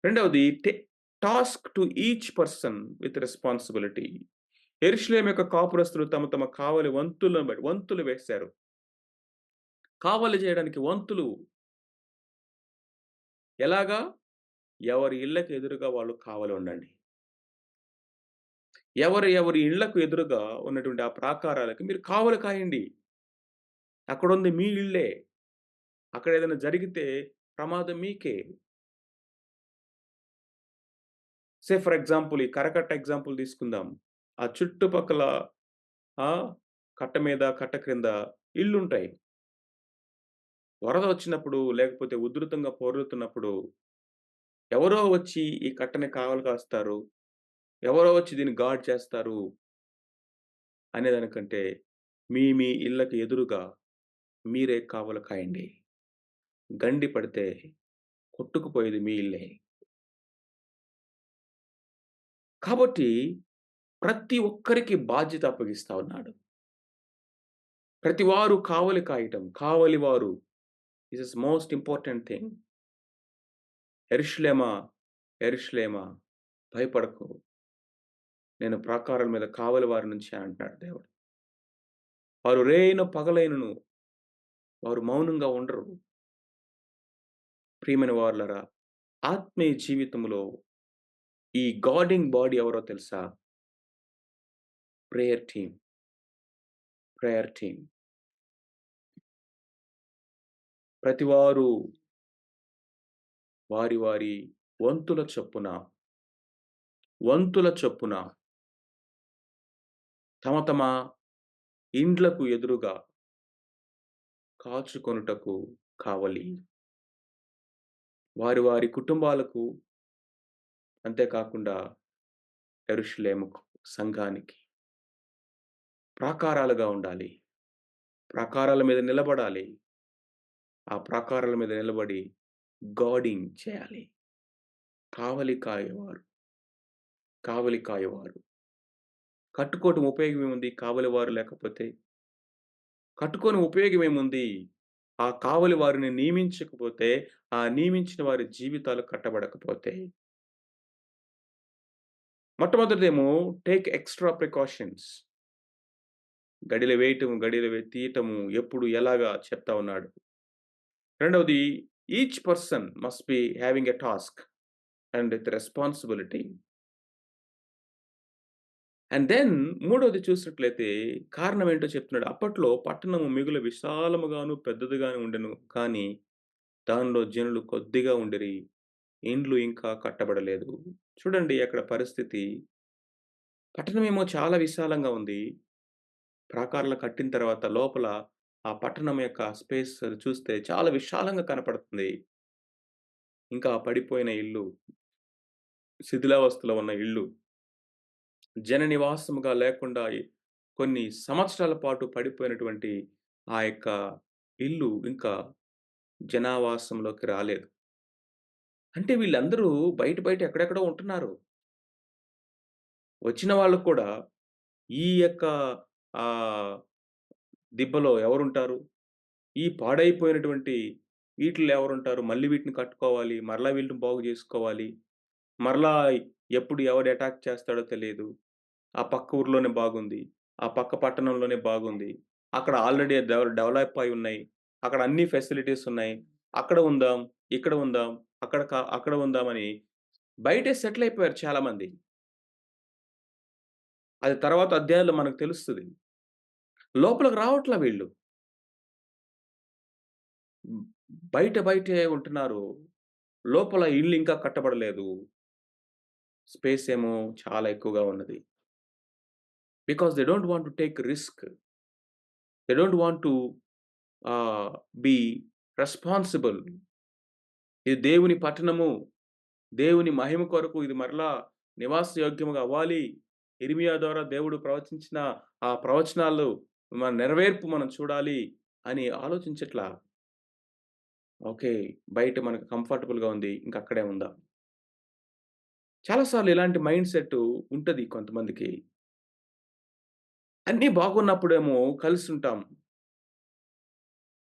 రెండవది task to each person with responsibility. యెరూషలేము యొక్క కాపురస్తులు తమ తమ కావలి వంతులను బట్టి వంతులు వేశారు. కావలి చేయడానికి వంతులు. ఎలాగా? ఎవరి ఇళ్ళకి ఎదురుగా వాళ్ళు కావలి ఉండండి. ఎవరి ఇళ్ళకు ఎదురుగా ఉన్నటువంటి ఆ ప్రాకారాలకి మీరు కావలి కాయండి. అక్కడుంది మీ ఇల్లే. అక్కడేదైనా జరిగితే ప్రమాదం మీకే. ఫర్ ఎగ్జాంపుల్ ఈ కరకట్ట ఎగ్జాంపుల్ తీసుకుందాం. ఆ చుట్టుపక్కల ఆ! కట్ట మీద, కట్ట క్రింద ఇళ్ళుంటాయి. వరదొచ్చినప్పుడు లేకపోతే ఉధృతంగా పొర్లుతున్నప్పుడు ఎవరో వచ్చి ఈ కట్టని కావలి కాస్తారు. ఎవరో వచ్చి దీన్ని గార్డ్ చేస్తారు అనేదానికంటే మీ ఇళ్ళకి ఎదురుగా మీరే కావలి కాయండి. గండి పడితే కొట్టుకుపోయేది మీ ఇల్లే. కాబట్టి ప్రతి ఒక్కరికి బాధ్యత అప్పగిస్తా ఉన్నాడు. ప్రతివారు కావలి కాయటం, కావలివారు this is most important thing. యెరూషలేమా, యెరూషలేమా భయపడకు. నేను ప్రాకారాల మీద కావలి వారినుంచాను అంటున్నాడు దేవుడు. వారు రేయిన పగలైనను వారు మౌనంగా ఉండరు. ప్రియమైన వారలారా, ఆత్మీయ జీవితంలో ఈ గార్డింగ్ బాడీ ఎవరో తెలుసా? Prayer team. Prayer team. ప్రతివారు వారి వంతుల చొప్పున, వంతుల చొప్పున తమ ఇండ్లకు ఎదురుగా కాచుకొనుటకు కావలి. వారి కుటుంబాలకు అంతేకాకుండా యెరూషలేముకు సంఘానికి ప్రాకారాలుగా ఉండాలి. ప్రాకారాల మీద నిలబడాలి. ఆ ప్రాకారాల మీద నిలబడి గార్డింగ్ చేయాలి. కావలి కాయేవారు, కావలి కాయేవారు. కట్టుకోవటం ఉపయోగమేముంది కావలివారు లేకపోతే? కట్టుకొని ఉపయోగమేముంది? ఆ కావలి వారిని నియమించకపోతే, ఆ నియమించిన వారి జీవితాలు కట్టబడకపోతే. మొట్టమొదటిదేమో టేక్ ఎక్స్‌ట్రా ప్రికాషన్స్. గడిల వేయటం, తీయటము, ఎప్పుడు, ఎలాగా చెప్తా ఉన్నాడు. రెండవది each person must be having a task and with responsibility. And then మూడోది చూసినట్లయితే కారణం ఏంటో చెప్తున్నాడు. అప్పట్లో పట్టణము మిగుల విశాలముగాను, పెద్దదిగాను ఉండెను. కానీ దానిలో జనులు కొద్దిగా ఉండిరి. ఇండ్లు ఇంకా కట్టబడలేదు. చూడండి అక్కడ పరిస్థితి. పట్టణమేమో చాలా విశాలంగా ఉంది. ప్రాకారాలు కట్టిన తర్వాత లోపల ఆ పట్టణం యొక్క స్పేస్ చూస్తే చాలా విశాలంగా కనపడుతుంది. ఇంకా పడిపోయిన ఇల్లు, శిథిలావస్థలో ఉన్న ఇల్లు, జన నివాసముగా లేకుండా కొన్ని సంవత్సరాల పాటు పడిపోయినటువంటి ఆ యొక్క ఇల్లు ఇంకా జనావాసంలోకి రాలేదు. అంటే వీళ్ళందరూ బయట ఎక్కడెక్కడో ఉంటున్నారు. వచ్చిన వాళ్ళు కూడా ఈ యొక్క ఆహ్, దిబ్బలో ఎవరుంటారు? ఈ పాడైపోయినటువంటి వీటిల్లో ఎవరుంటారు? మళ్ళీ వీటిని కట్టుకోవాలి. మరలా వీటిని బాగు జేసుకోవాలి. మరలా ఎప్పుడు ఎవడు అటాక్ చేస్తాడో తెలీదు. ఆ పక్క ఊర్లోనే బాగుంది. ఆ పక్క పట్టణంలోనే బాగుంది. అక్కడ ఆల్రెడీ డెవలప్ అయి ఉన్నాయి. అక్కడ అన్ని ఫెసిలిటీస్ ఉన్నాయి. అక్కడ ఉందాం, ఇక్కడ ఉందాం, అక్కడ ఉందామని బయటే సెటిల్ అయిపోయారు చాలామంది. అది తర్వాత అధ్యాయాల్లో మనకు తెలుస్తది. లోపలికి రావట్లా వీళ్ళు. హ్మ్. బయటే ఉంటున్నారు. లోపల ఇల్లు ఇంకా కట్టబడలేదు. స్పేస్ ఏమో చాలా ఎక్కువగా ఉన్నది. Because they don't want to take risk. They don't want to ఆహ్, బి రెస్పాన్సిబుల్. ఇది దేవుని పట్టణము. దేవుని మహిమ కొరకు ఇది మరలా నివాసయోగ్యముగా అవ్వాలి. ఇర్మియా ద్వారా దేవుడు ప్రవచించిన ఆ ప్రవచనాలు నెరవేర్పు మనం చూడాలి అని ఆలోచించట్లా. ఓకే. బయట మనకు కంఫర్టబుల్‌గా ఉంది. ఇంక అక్కడే ఉందాం. చాలా సార్లు ఇలాంటి మైండ్ సెట్టు ఉంటది కొంతమందికి. అన్నీ బాగున్నప్పుడేమో కలిసుంటాం.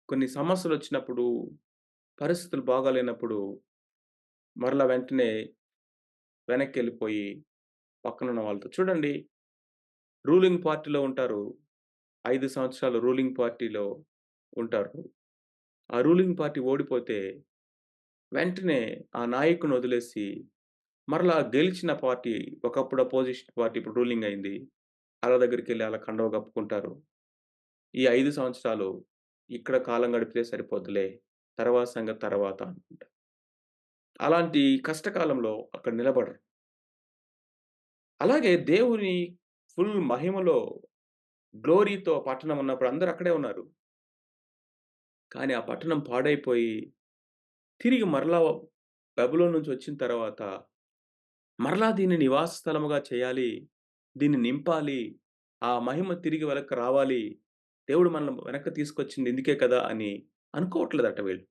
కొన్ని సమస్యలొచ్చినప్పుడు, పరిస్థితులు బాగాలేనప్పుడు మరలా వెంటనే వెనక్కెళ్ళిపోయి పక్కనున్న వాళ్ళతో చూడండి రూలింగ్ పార్టీలో ఉంటారు. 5 సంవత్సరాలు రూలింగ్ పార్టీలో ఉంటారు. ఆ రూలింగ్ పార్టీ ఓడిపోతే వెంటనే ఆ నాయకుడిని వదిలేసి మరలా గెలిచిన పార్టీ ఒకప్పుడు అపోజిషన్ పార్టీ ఇప్పుడు రూలింగ్ అయింది. ఆళ్ళ దగ్గరికెళ్ళి ఆళ్ళ కండువ కప్పుకుంటారు. ఈ 5 సంవత్సరాలు ఇక్కడ కాలం గడిపితే సరిపోద్దిలే. తర్వాత సంగతి తర్వాత అనుకుంటా. అలాంటి కష్టకాలంలో అక్కడ నిలబడరు. అలాగే దేవుని ఫుల్ మహిమలో గ్లోరీతో పట్టణం ఉన్నప్పుడు అందరూ అక్కడే ఉన్నారు. కానీ ఆ పట్టణం పాడైపోయి తిరిగి మరలా బబులోను నుంచి వచ్చిన తర్వాత మరలా దీన్ని నివాస స్థలముగా చేయాలి. దీన్ని నింపాలి. ఆ మహిమ తిరిగి వెనక్కి రావాలి. దేవుడు మనల్ని వెనక్కి తీసుకొచ్చింది ఇందుకే కదా! అని అనుకోవట్లేదట వీళ్ళు.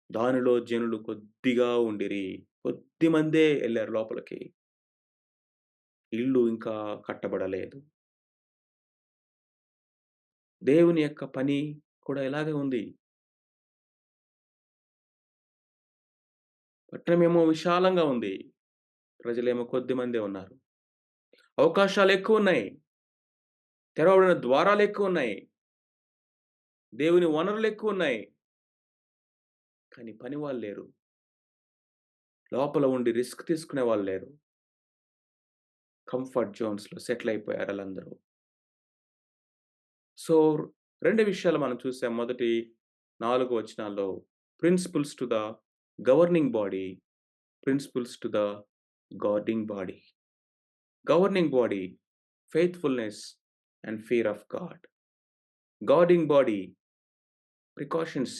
దానిలో జనులు కొద్దిగా ఉండిరి. కొద్దిమందే ఎళ్లారు లోపలికి. ఇల్లు ఇంకా కట్టబడలేదు. దేవుని యొక్క పని కూడా ఇలాగే ఉంది. పట్టణమేమో విశాలంగా ఉంది. ప్రజలేమో కొద్దిమందే ఉన్నారు. అవకాశాలెక్కువున్నాయి. తెరవబడిన ద్వారాలెక్కువున్నాయి. దేవుని వనరులెక్కువున్నాయి. కానీ పనివాళ్ళు లేరు. లోపల ఉండి రిస్క్ తీసుకునే వాళ్ళు లేరు. కంఫర్ట్ జోన్స్‌లో సెటిల్ అయిపోయారు ఆళ్ళందరూ. సో, 2 విషయాలు మనం చూసాం. మొదటి 4 వచనాల్లో principles to the governing body, principles to the guarding body. Governing body faithfulness and fear of God. Guarding body precautions,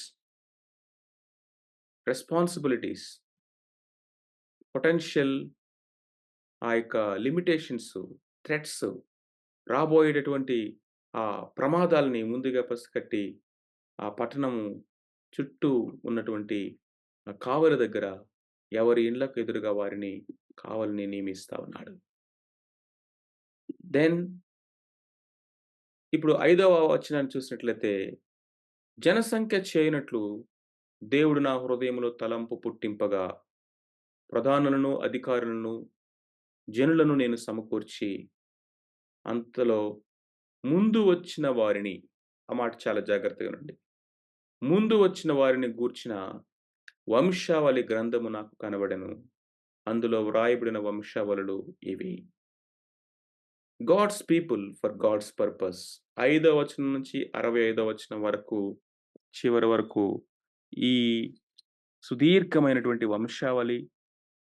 responsibilities, potential ఆ యొక్క లిమిటేషన్స్, థ్రెట్స్ రాబోయేటటువంటి ఆ ప్రమాదాల్ని ముందుగా పసికట్టి, ఆ పట్టణము చుట్టూ ఉన్నటువంటి కావలి దగ్గర ఎవరి ఇండ్లకు ఎదురుగా వారిని కావలిని నియమిస్తా ఉన్నాడు. దెన్ ఇప్పుడు 5వ వచనాన్ని చూసినట్లయితే, జనసంఖ్య చేయనట్లు దేవుడు నా హృదయములో తలంపు పుట్టింపగా, ప్రధానులను, అధికారులను, జనులను నేను సమకూర్చి, అంతలో ముందు వచ్చిన వారిని ఆ మాట చాలా జాగ్రత్తగా వినండి. ముందు వచ్చిన వారిని గూర్చిన వంశావళి గ్రంథము నాకు కనబడెను. అందులో వ్రాయబడిన వంశావళులు ఇవి. God's people for God's purpose. 5వ వచనం నుంచి 65వ వచనం వరకు, చివరి వరకు ఈ సుదీర్ఘమైనటువంటి వంశావళి,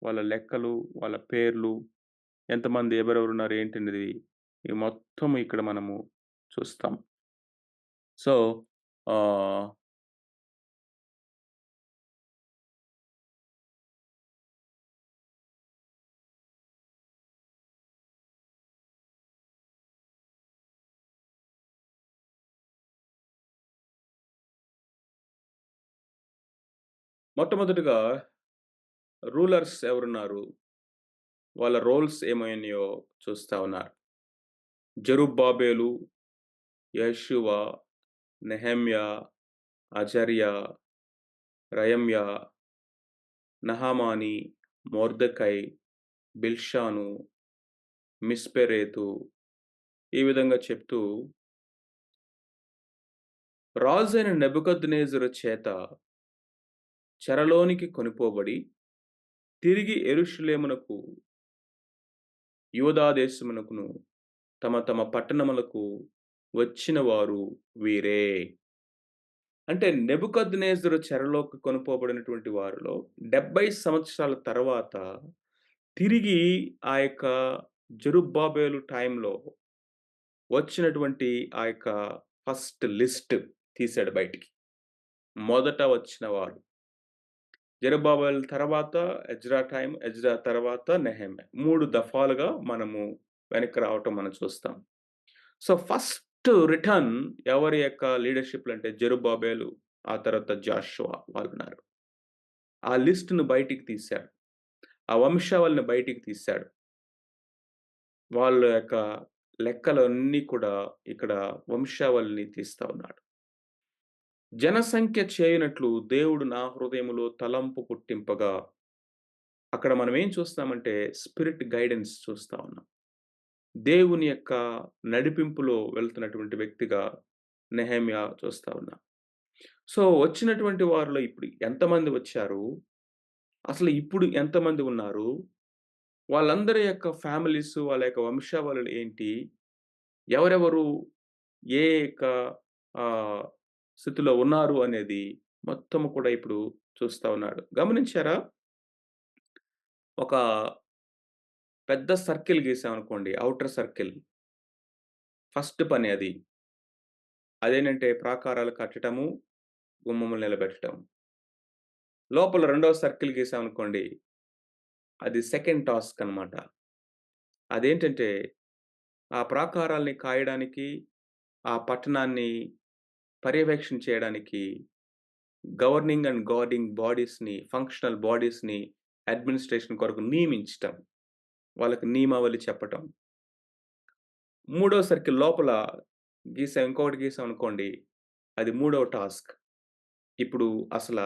వాళ్ళ లెక్కలు, వాళ్ళ పేర్లు, ఎంతమంది ఎవరెవరున్నారు ఏంటనేది ఈ మొత్తం ఇక్కడ మనము చూస్తాం. సో, ఆహ్, మొట్టమొదటిగా రూలర్స్ ఎవరున్నారు? వాళ్ళ రోల్స్ ఏమైనాయో చూస్తా ఉన్నారు. జెరుబ్బాబెలు, యెషువ, నెహెమ్యా, అజర్యా, రయమ్యా, నహమాని, మొర్దెకై, బిల్షాను, మిస్పెరేతు ఈ విధంగా చెప్తూ రాజైన నెబుకద్నెజరు చేత చెరలోనికి కొనిపోబడి తిరిగి యెరూషలేమునకు, యూదా దేశమునకును తమ తమ పట్టణములకు వచ్చిన వారు వీరే. అంటే నెబుకద్నెజరు చెరలోకి కొనుపోబడినటువంటి వారిలో 70 సంవత్సరాల తర్వాత తిరిగి ఆ యొక్క జెరుబ్బాబెలు టైంలో వచ్చినటువంటి ఆ యొక్క ఫస్ట్ లిస్ట్ తీశాడు బయటికి. మొదట వచ్చిన వారు. జెరుబ్బాబెల్ తర్వాత ఎజ్రా టైమ్, ఎజ్రా తర్వాత నెహెమ్యా. 3 దఫాలుగా మనము వెనక్కి రావటం మనం చూస్తాం. సో, ఫస్ట్ రిటర్న్ ఎవరి యొక్క లీడర్‌షిప్‌లో అంటే జెరుబ్బాబెలు, ఆ తర్వాత జాషువా వాళ్ళున్నారు. ఆ లిస్ట్‌ని బయటికి తీశాడు. ఆ వంశావళిని బయటికి తీశాడు. వాళ్ళ యొక్క లెక్కలన్నీ కూడా ఇక్కడ వంశావళిని తీస్తా ఉన్నాడు. జనసంఖ్య చేయనట్లు దేవుడు నా హృదయములో తలంపు పుట్టింపగా, అక్కడ మనం ఏం చూస్తామంటే స్పిరిట్ గైడెన్స్ చూస్తా ఉన్నాం. దేవుని యొక్క నడిపింపులో వెళ్తున్నటువంటి వ్యక్తిగా నెహెమ్యా చూస్తా ఉన్నాం. సో, వచ్చినటువంటి వారిలో ఇప్పుడు ఎంతమంది వచ్చారు? అసలు ఇప్పుడు ఎంతమంది ఉన్నారు? వాళ్ళందరి యొక్క ఫ్యామిలీస్, వాళ్ళ యొక్క వంశావళులు ఏంటి? ఎవరెవరు ఏ యొక్క ఆహ్, స్థితిలో ఉన్నారు అనేది మొత్తము కూడా ఇప్పుడు చూస్తా ఉన్నాడు. గమనించారా? ఒక పెద్ద సర్కిల్ గీసామనుకోండి. Outer circle. ఫస్ట్ పని అది. అదేంటంటే ప్రాకారాలు కట్టటము, గుమ్మములు నిలబెట్టటం. లోపల రెండో సర్కిల్ గీసామనుకోండి. అది సెకండ్ టాస్క్ అన్నమాట. అదేంటంటే ఆ ప్రాకారాల్ని కాయడానికి, ఆ పట్టణాన్ని పర్యవేక్షణ చేయడానికి గవర్నింగ్ అండ్ గార్డింగ్ బాడీస్‌ని, ఫంక్షనల్ బాడీస్‌ని అడ్మినిస్ట్రేషన్ కొరకు నియమించటం. వాళ్ళకి నియమావళి చెప్పటం. మూడో సర్కిల్ లోపల ఇంకొకటి గీసామనుకోండి. అది మూడవ టాస్క్. ఇప్పుడు అసల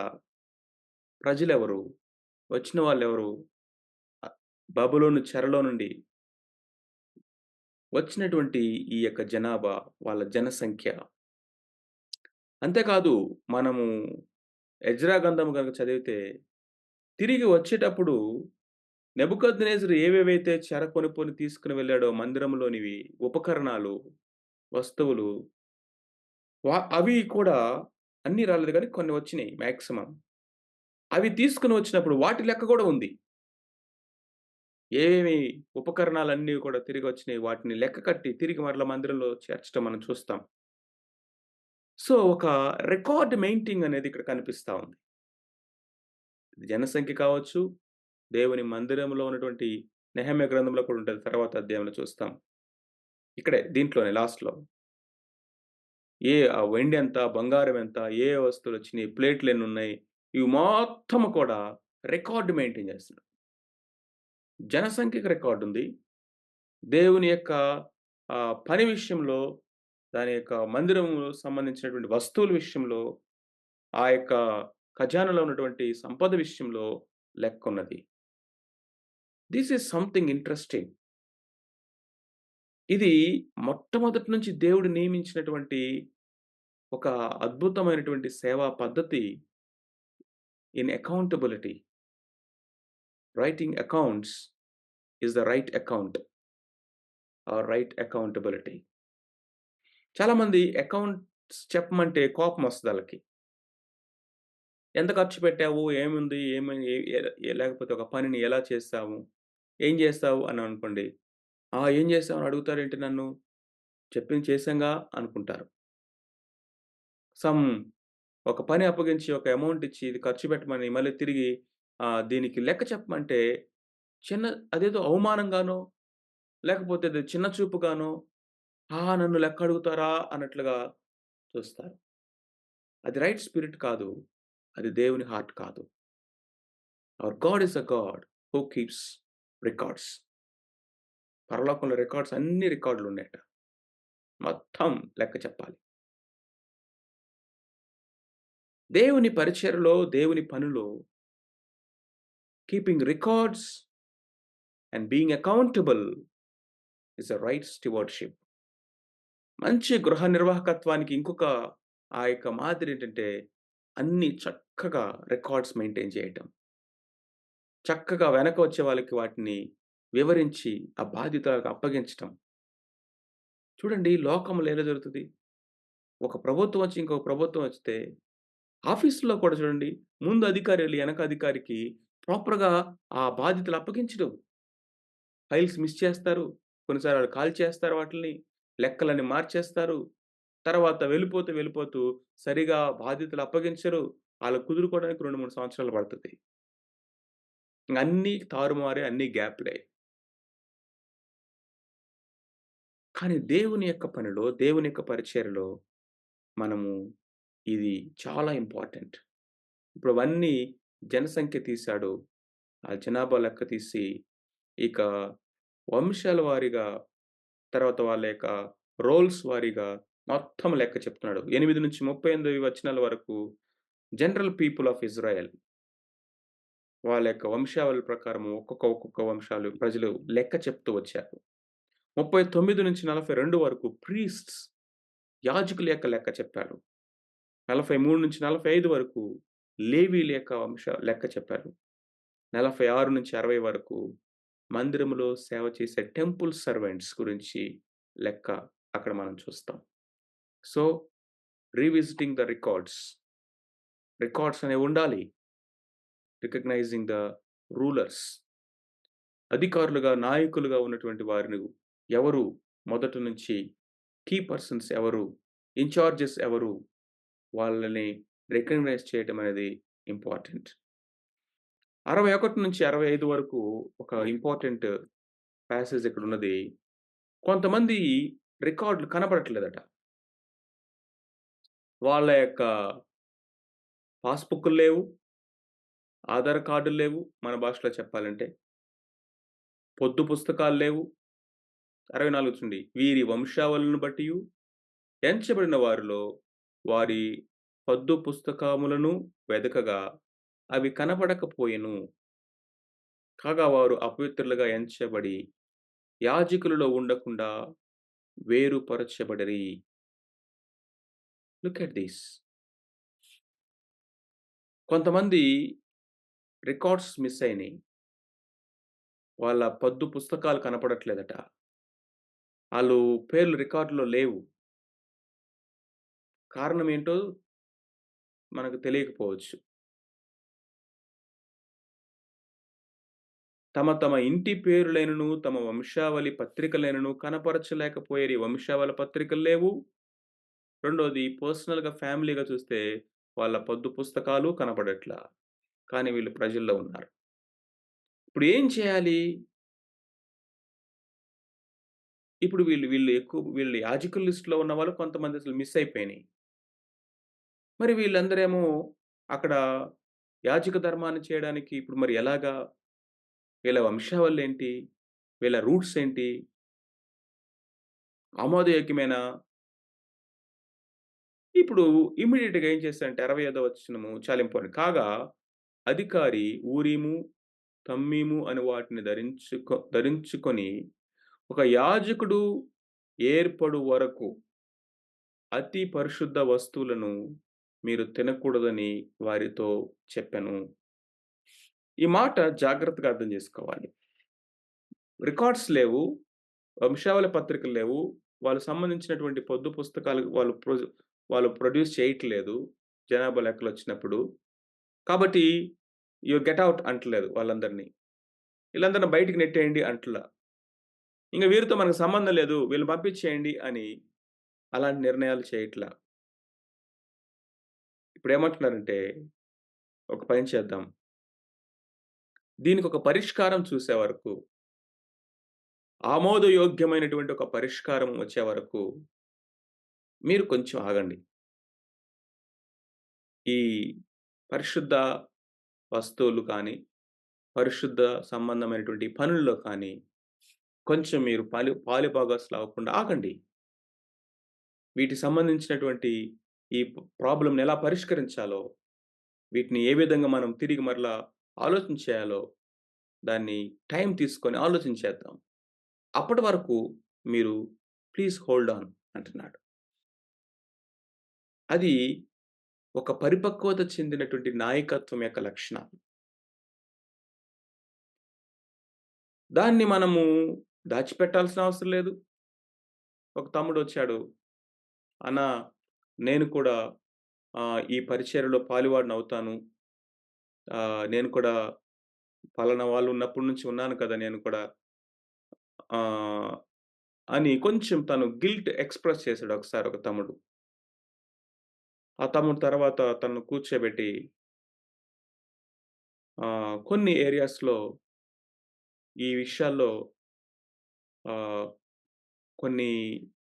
ప్రజలెవరు? వచ్చిన వాళ్ళెవరు? ఆహ్, బబులోను చెరలో నుండి వచ్చినటువంటి ఈ యొక్క జనాభా, వాళ్ళ జనసంఖ్య. అంతేకాదు మనము ఎజ్రా గ్రంథం గనక చదివితే తిరిగి వచ్చేటప్పుడు నెబుకద్నెజరు ఏవేవైతే చెర కొనుక్కొని తీసుకొని వెళ్ళాడో మందిరంలోనివి ఉపకరణాలు, వస్తువులు అవి కూడా అన్నీ రాలేదు గానీ కొన్ని వచ్చినియి మాక్సిమం. అవి తీసుకొని వచ్చినప్పుడు వాటి లెక్క గూడా ఉంది. ఏమేమి ఉపకరణాలన్నీ కూడా తిరిగొచ్చినియి వాటిని లెక్క కట్టి తిరిగి మరల మందిరంలో చేర్చడం మనం చూస్తాం. సో, ఒక రికార్డ్ మెయింటైన్ అనేది ఇక్కడ కనిపిస్తా ఉంది. జనసంఖ్య కావచ్చు, దేవుని మందిరంలో ఉన్నటువంటి నెహెమ్యా గ్రంథంలో కూడా ఉంటది. తర్వాత అధ్యాయంలో చూస్తాం. ఇక్కడే దీంట్లోనే లాస్ట్‌లో. వెండి ఎంత, బంగారం ఎంత, ఏ వస్తువులొచ్చినియి, ప్లేట్‌లెన్నున్నాయి, ఇవి మొత్తము కూడా రికార్డ్ మెయింటైన్ చేస్తున్నాడు. జనసంఖ్యకు రికార్డుంది. దేవుని యొక్క పని విషయంలో, దాని యొక్క మందిరములో సంబంధించినటువంటి వస్తువుల విషయంలో, ఆ యొక్క ఖజానాలో ఉన్నటువంటి సంపద విషయంలో లెక్కున్నది. This is something interesting. ఇది మొట్టమొదటి నుంచి దేవుడు నియమించినటువంటి ఒక అద్భుతమైనటువంటి సేవా పద్ధతి in accountability. Writing accounts is the right account or right accountability. చాలామంది అకౌంట్స్ చెప్పమంటే కోపమొస్తది ఆళ్ళకి. ఎంత ఖర్చు పెట్టావు? ఏముంది? ఏమి ఎ ఎ లేకపోతే ఒక పనిని ఎలా చేస్తావు? ఏం చేస్తావు? అని అనుకోండి. ఏం చేసావు అని అడుగుతారేంటి నన్ను? చెప్పింది చేశాంగా అనుకుంటారు. సమ్ ఒక పని అప్పగించి, ఒక అమౌంట్ ఇచ్చి, ఇది ఖర్చు పెట్టమని మళ్ళీ తిరిగి దీనికి లెక్క చెప్పమంటే చిన్న అదేదో అవమానంగానో, లేకపోతే అది చిన్న చూపుగానో, నన్ను లెక్క అడుగుతారా అన్నట్లుగా చూస్తారు. అది రైట్ స్పిరిట్ కాదు. అది దేవుని హార్ట్ కాదు. Hour God is a God who keeps records. పరలోకంలో అన్ని రికార్డులున్నాయట. మొత్తం లెక్క చెప్పాలి. దేవుని పరిచర్యలో, దేవుని పనిలో keeping records and being accountable is a right stewardship. మంచి గృహ నిర్వాహకత్వానికి ఇంకొక ఆ యొక్క మాదిరేంటంటే, అన్నీ చక్కగా రికార్డ్స్ మెయింటైన్ చేయటం. చక్కగా వెనక వచ్చే వాళ్ళకి వాటిని వివరించి, ఆ బాధ్యత ఆళ్ళకి అప్పగించటం. చూడండి లోకంలో ఎలా జరుగుతది? ఒక ప్రభుత్వం వచ్చి ఇంకొక ప్రభుత్వం వస్తే ఆఫీస్‌లో కూడా చూడండి. ముందు అధికారి ఎళ్లి ఎనక అధికారికి ప్రాపర్‌గా ఆ బాధ్యతలు అప్పగించడు. ఫైల్స్ మిస్ చేస్తారు. కొన్నిసార్లు ఆళ్ళు కాల్చేస్తారు వాటిల్ని. లెక్కలన్నీ మార్చేస్తారు. తర్వాత వెళ్ళిపోతూ సరిగా బాధ్యతలు అప్పగించరు. ఆళ్ళకి కుదురుకోవడానికి 2, 3 సంవత్సరాలు పడతది. ఇంగ అన్నీ తారుమారే, అన్నీ గ్యాప్‌లే. కానీ దేవుని యొక్క పనిలో, దేవుని యొక్క పరిచర్యలో మనము ఇది చాలా ఇంపార్టెంట్. ఇప్పుడు అవన్నీ జనసంఖ్య తీశాడు. ఆ జనాభా లెక్క తీసి, ఇక వంశాల వారీగా, తర్వాత వాళ్ళ యొక్క రోల్స్ వారీగా మొత్తం లెక్క చెప్తున్నాడు. 8-38 వచనాల వరకు జనరల్ పీపుల్ ఆఫ్ ఇజ్రాయెల్ వాళ్ళ యొక్క వంశావళి ప్రకారం ఒక్కొక్క వంశాలు ప్రజలు లెక్క చెప్తూ వచ్చారు. 39-42 వరకు ప్రీస్ట్స్ యాజకుల యొక్క లెక్క చెప్పాడు. 43-45 వరకు లేవీయుల యొక్క లెక్క చెప్పారు. 46-60 వరకు మందిరములో సేవ చేసే టెంపుల్ సర్వెంట్స్ గురించి లెక్క అక్కడ మనం చూస్తాం. So, revisiting the records. Records అనేవుండాలి. Recognizing the rulers. అధికారులుగా, నాయకులుగా ఉన్నటువంటి వారిని ఎవరు? మొదటి నుంచి కీ పర్సన్స్ ఎవరు? ఇన్‌చార్జెస్ ఎవరు? వాళ్ళని రికగ్నైజ్ చేయటం అనేది ఇంపార్టెంట్. 61-65 వరకు ఒక ఇంపార్టెంట్ పాసేజ్ ఇక్కడున్నది. కొంతమంది రికార్డులు కనపడట్లేదట. వాళ్ళ యొక్క పాస్‌బుక్కులు లేవు, ఆధార్ కార్డులు లేవు మన భాషలో చెప్పాలంటే. పొద్దు పుస్తకాలు లేవు. 64 చూడండి. వీరి వంశావళులను బట్టియు ఎంచబడిన వారిలో వారి పద్దు పుస్తకములను వెదకగా అవి కనపడకపోయెను. కాగా వారు అపవిత్రులుగా ఎంచబడి యాజకులలో ఉండకుండా వేరుపరచబడిరి. Look at this. కొంతమంది రికార్డ్స్ మిస్ అయినయి. వాళ్ళ పద్దు పుస్తకాలు కనపడట్లేదట. ఆళ్ళు పేర్లు రికార్డ్‌లో లేవు. కారణం ఏంటో మనకు తెలియకపోవచ్చు. తమ తమ ఇంటి పేరులైనను, తమ వంశావళి పత్రికలైనను కనపరచలేకపోయిరి. వంశావళి పత్రికలు లేవు. రెండోది పర్సనల్‌గా, ఫ్యామిలీగా చూస్తే వాళ్ళ పద్దు పుస్తకాలు కనపడట్లా. కానీ వీళ్ళు ప్రజల్లో ఉన్నారు. ఇప్పుడు ఏం చేయాలి? ఇప్పుడు వీళ్ళు యాజకుల లిస్ట్‌లో ఉన్నవాళ్ళు కొంతమంది అసలు మిస్ అయిపోయినాయి. మరి వీళ్ళందరేమో అక్కడ యాజక ధర్మాన్ని చేయడానికి ఇప్పుడు మరి ఎలాగా? వీళ్ళ వంశావళేంటి? వీళ్ళ రూట్స్ ఏంటి? ఆమోదయోగ్యమేనా? ఇప్పుడు ఇమ్మీడియేట్‌గా ఏం చేశారంటే 65 వచనము చాలా ఇంపార్టెంట్. కాగా అధికారి ఊరీము, తమ్మీము అని వాటిని ధరించుకొని ఒక యాజకుడు ఏర్పడు వరకు అతి పరిశుద్ధ వస్తువులను మీరు తినకూడదని వారితో చెప్పెను. ఈ మాట జాగ్రత్తగా అర్థం చేసుకోవాలి. రికార్డ్స్ లేవు. వంశావళి పత్రికలు లేవు. వాళ్ళకి సంబంధించినటువంటి పొద్దు పుస్తకాలు వాళ్ళు ప్రొడ్యూస్ చేయట్లేదు. జనాభా లెక్కలొచ్చినప్పుడు. కాబట్టి యూ గెట్ ఔట్ అంటలేదు వాళ్ళందరిని. ఈళ్ళందరిని బయటికి నెట్టేయండి అంటలా. ఇంక వీరితో మనకు సంబంధం లేదు. వీళ్ళని పంపించేయండి అని అలాంటి నిర్ణయాలు చేయట్లా. ఇప్పుడేమంటున్నారంటే ఒక పని చేద్దాం. దీనికొక పరిష్కారం చూసే వరకు, ఆమోదయోగ్యమైనటువంటి ఒక పరిష్కారం వచ్చే వరకు మీరు కొంచెం ఆగండి. ఈ పరిశుద్ధ వస్తువులు కానీ, పరిశుద్ధ సంబంధమైనటువంటి పనుల్లో కానీ, కొంచెం మీరు పాలుభాగస్తులు అవ్వకుండా ఆగండి. వీటికి సంబంధించినటువంటి ఈ ప్రాబ్లమ్‌ని ఎలా పరిష్కరించాలో, వీటిని ఏ విధంగా మనం తిరిగి మరలా ఆలోచన చేయాలో, దాన్ని టైం తీసుకొని ఆలోచించేద్దాం. అప్పటి వరకు మీరు ప్లీజ్ హోల్డ్ ఆన్ అంటున్నాడు. అది ఒక పరిపక్వత చెందినటువంటి నాయకత్వం యొక్క లక్షణాలు. దాన్ని మనము దాచిపెట్టాల్సిన అవసరం లేదు. ఒక తమ్ముడొచ్చాడు, "అన్నా నేను కూడా ఈ పరిచర్యలో పాలువాడినవుతాను. నేను కూడా పలానా వాళ్ళు ఉన్నప్పటి నుంచి ఉన్నాను కదా! నేను కూడా" ఆహ్, అని కొంచెం తను గిల్ట్ ఎక్స్‌ప్రెస్ చేసాడు ఒకసారి ఒక తమ్ముడు. ఆ తమ్ముడు తర్వాత తనను కూర్చోబెట్టి కొన్ని ఏరియాస్‌లో ఈ విషయాల్లో ఆహ్, కొన్ని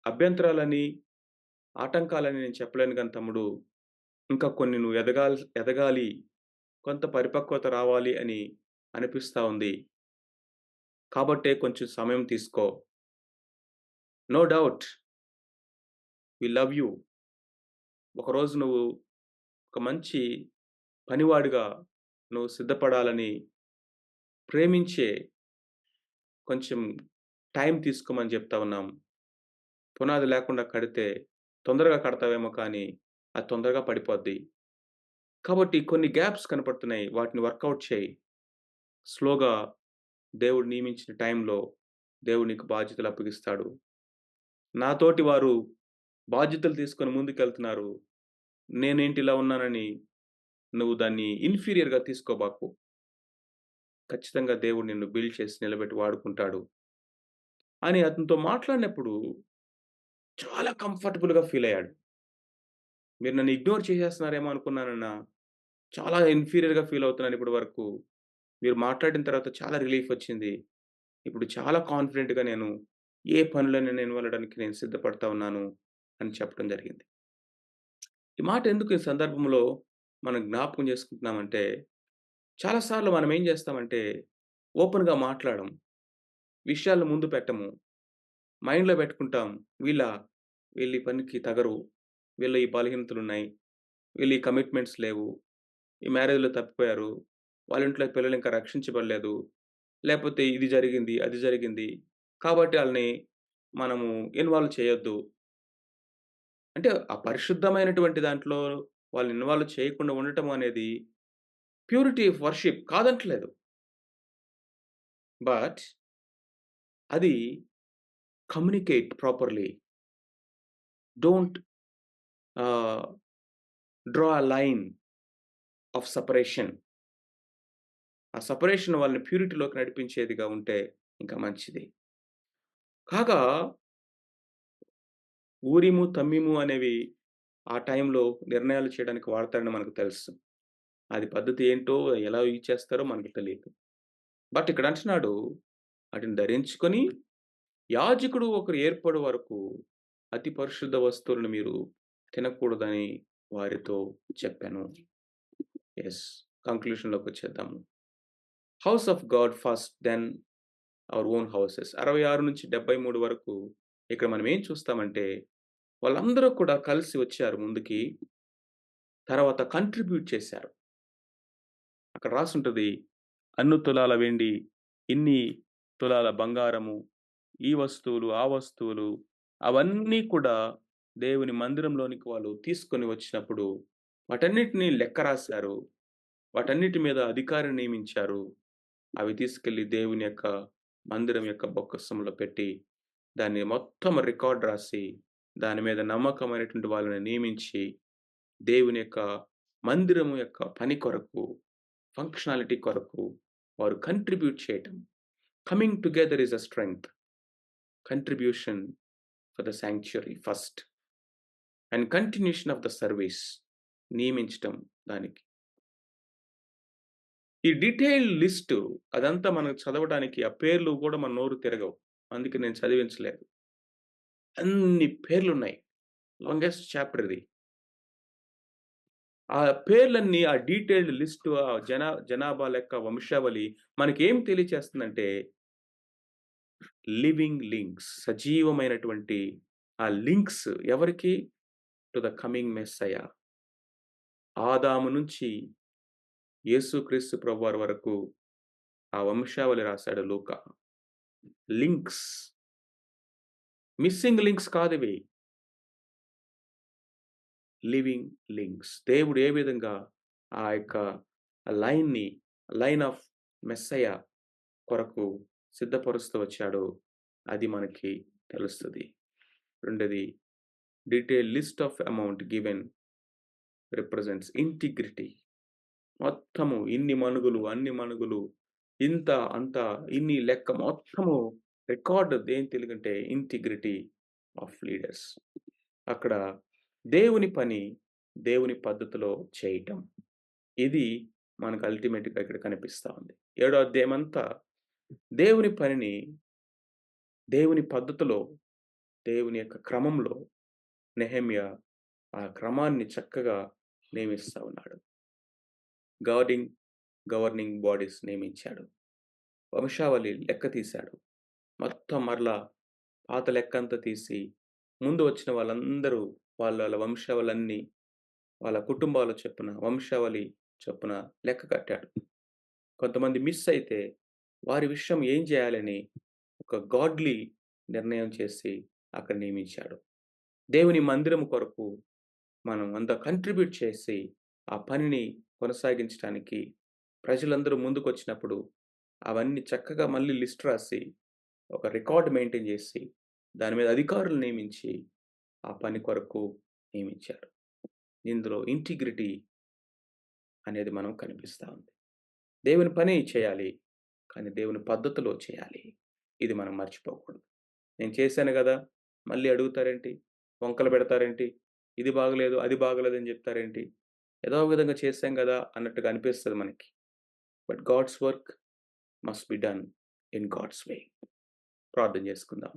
అభ్యంతరాలని, ఆటంకాలని నేను చెప్పలేను గానీ తమ్ముడు, ఇంకా కొన్ని నువ్వు ఎదగాలి, కొంత పరిపక్వత రావాలి అని అనిపిస్తా ఉంది. కాబట్టే కొంచెం సమయం తీసుకో. No doubt we love you. ఒకరోజు నువ్వు ఒక మంచి పనివాడిగా నువ్వు సిద్ధపడాలని ప్రేమించే కొంచెం టైం తీసుకోమని చెప్తా ఉన్నాం. పునాది లేకుండా కడితే తొందరగా కడతావేమో కానీ, అది తొందరగా పడిపోద్ది. కాబట్టి కొన్ని గ్యాప్స్ కనపడుతున్నాయి. వాటిని వర్కౌట్ చేయి. స్లోగా దేవుడు నియమించిన టైంలో దేవుడు నీకు బాధ్యతలు అప్పగిస్తాడు. నాతోటి వారు బాధ్యతలు తీసుకొని ముందుకెళ్తున్నారు. నేనేంటి ఇలా ఉన్నానని నువ్వు దాన్ని ఇన్ఫీరియర్‌గా తీసుకోబాకు. ఖచ్చితంగా దేవుడు నిన్ను బిల్డ్ చేసి నిలబెట్టి వాడుకుంటాడు. అని అతనితో మాట్లాడినప్పుడు చాలా కంఫర్టబుల్‌గా ఫీల్ అయ్యాడు. మీరు నన్ను ఇగ్నోర్ చేసేస్తున్నారేమో అనుకున్నానన్నా, చాలా ఇన్ఫీరియర్‌గా ఫీల్ అవుతున్నాను ఇప్పటి వరకు. మీరు మాట్లాడిన తర్వాత చాలా రిలీఫొచ్చింది. ఇప్పుడు చాలా కాన్ఫిడెంట్‌గా నేను ఏ పనిలోనైనా ఇన్వాల్వ్ అవ్వడానికి నేను సిద్ధపడతా ఉన్నాను అని చెప్పడం జరిగింది. ఈ మాట ఎందుకు ఈ సందర్భంలో మనం జ్ఞాపకం చేసుకుంటున్నామంటే, చాలా సార్లు మనం ఏం చేస్తామంటే ఓపెన్‌గా మాట్లాడం. విషయాలను ముందు పెట్టము. మైండ్‌లో పెట్టుకుంటాం. వీళ్ళా? వీళ్ళు ఈ పనికి తగరు. వీళ్ళ ఈ బలహీనతలున్నాయి. వీళ్ళు ఈ కమిట్మెంట్స్ లేవు. ఈ మ్యారేజ్‌లో తప్పిపోయారు. వాళ్ళ ఇంట్లో పిల్లలు ఇంకా రక్షించబడలేదు. లేపోతే ఇది జరిగింది, అది జరిగింది. కాబట్టి ఆళ్ళని మనము ఇన్వాల్వ్ చేయొద్దు. అంటే ఆ పరిశుద్ధమైనటువంటి దాంట్లో వాళ్ళని ఇన్వాల్వ్ చేయకుండా ఉండటం అనేది ప్యూరిటీ ఆఫ్ వర్షిప్ కాదంటలేదు. బట్ అది కమ్యూనికేట్ ప్రాపర్‌లీ. డోంట్ ఆహ్, draw a line of separation. ఆ సెపరేషన్ వాళ్ళని ప్యూరిటీలోకి నడిపించేదిగా ఉంటే ఇంకా మంచిది. కాగా ఊరిము, తమ్మీము అనేవి ఆ టైంలో నిర్ణయాలు చేయడానికి వాడతారని మనకు తెలుసు. అది పద్ధతి ఏంటో, ఎలా యూజ్ చేస్తారో మనకు తెలీదు. బట్ ఇక్కడ అంటున్నాడు, ఆటిని ధరించుకొని యాజకుడు ఒకరు ఏర్పడు వరకు అతి పరిశుద్ధ వస్తువులను మీరు తినకూడదని వారితో చెప్పాను. యెస్. కంక్లూషన్‌లోకొచ్చేద్దాము. House of God first then our own houses. 66-73 వరకు ఇక్కడ మనం ఏం చూస్తామంటే, వాళ్ళందరూ కూడా కలిసి వచ్చారు ముందుకి. తర్వాత కంట్రిబ్యూట్ చేశారు. అక్కడ రాసుంటది. అన్ని తులాల వెండి, ఇన్ని తులాల బంగారము, ఈ వస్తువులు, ఆ వస్తువులు అవన్నీ కూడా దేవుని మందిరంలోనికి వాళ్ళు తీసుకొని వచ్చినప్పుడు వాటన్నిటిని లెక్క రాశారు. వాటన్నిటి మీద అధికారిని నియమించారు. అవి తీసుకెళ్ళి దేవుని యొక్క మందిరం యొక్క బొక్కసంలో పెట్టి, దాన్ని మొత్తం రికార్డ్ రాసి, దాని మీద నమ్మకమైనటువంటి వాళ్ళని నియమించి, దేవుని యొక్క మందిరము యొక్క పని కొరకు, ఫంక్షనాలిటీ కొరకు వారు కంట్రిబ్యూట్ చేయటం. Coming together is a strength. Contribution for the sanctuary first and continuation of the service నియమించటం దానికి. ఈ డీటెయిల్డ్ లిస్టు అదంతా మనకు చదవడానికి ఆ పేర్లు గూడా మన నోరు తిరగవు. అందుకే నేను చదివించలేదు. అన్ని పేర్లున్నాయి. లాంగెస్ట్ చాప్టర్ ఇది. ఆ పేర్లన్నీ ఆ డీటెయిల్డ్ లిస్టు ఆ జనాభా లెక్క వంశావళి మనకేం తెలియచేస్తుందంటే లివింగ్ లింక్స్ సజీవమైనటువంటి ఆ లింక్స్ ఎవరికి? To the coming Messiah. ఆదాము నుంచి యేసుక్రీస్తు ప్రభువారి వరకు ఆ వంశావళి రాసాడు లూకా. లింక్స్. మిస్సింగ్ లింక్స్ కాదివి. Living links. దేవుడు ఏ విధంగా ఆ యొక్క లైన్‌ని లైన్ ఆఫ్ మెస్సయ కొరకు సిద్ధపరుస్తూ వచ్చాడో అది మనకి తెలుస్తది. రెండోది detail list of amount given represents integrity. మొత్తము ఇన్ని మణుగులు, అన్ని మణుగులు, ఇంత, అంత, ఇన్ని లెక్క మొత్తము రికార్డ్ దేని తెలుగంటే ఇంటిగ్రిటీ ఆఫ్ లీడర్స్. అక్కడ దేవుని పని, దేవుని పద్ధతిలో చేయటం. ఇది మనకు అల్టిమేట్‌గా ఇక్కడ కనిపిస్తా ఉంది. ఏడో అధ్యాయమంతా దేవుని పనిని, దేవుని పద్ధతిలో, దేవుని యొక్క క్రమంలో నెహెమ్యా ఆ క్రమాన్ని చక్కగా నియమిస్తా ఉన్నాడు. గార్డింగ్, గవర్నింగ్ బాడీస్ నియమించాడు. వంశావళి లెక్క తీశాడు. మొత్తం మరలా పాత లెక్కంతా తీసి, ముందు వచ్చిన వాళ్ళందరూ వాళ్ళ వంశావళన్నీ వాళ్ళ కుటుంబాల చొప్పున, వంశావళి చొప్పున లెక్క కట్టాడు. కొంతమంది మిస్ అయితే, వారి విషయం ఏం చేయాలని ఒక గాడ్లీ నిర్ణయం చేసి అక్కడ నియమించాడు. దేవుని మందిరం కొరకు మనం అంతా కంట్రిబ్యూట్ చేసి, ఆ పనిని కొనసాగించటానికి ప్రజలందరూ ముందుకొచ్చినప్పుడు, అవన్నీ చక్కగా మళ్ళీ లిస్ట్ రాసి, ఒక రికార్డ్ మెయింటైన్ జేసి, దాని మీద అధికారులు నియమించి, ఆ పని కొరకు నియమించారు. ఇందులో ఇంటిగ్రిటీ అనేది మనం కనిపిస్తా ఉంది. దేవుని పని చేయాలి. కానీ దేవుని పద్ధతిలో చేయాలి. ఇది మనం మర్చిపోకూడదు. నేను చేశాను గదా! మళ్ళీ అడుగుతారేంటి? వంకలు పెడతారేంటి? ఇది బాగలేదు, అది బాగలేదని జెప్తారేంటి? ఏదో ఒక విధంగా చేశాం గదా! అన్నట్టుగా అనిపిస్తది మనకి. But God's work must be done in God's way. ప్రార్థన జేసుకుందాం.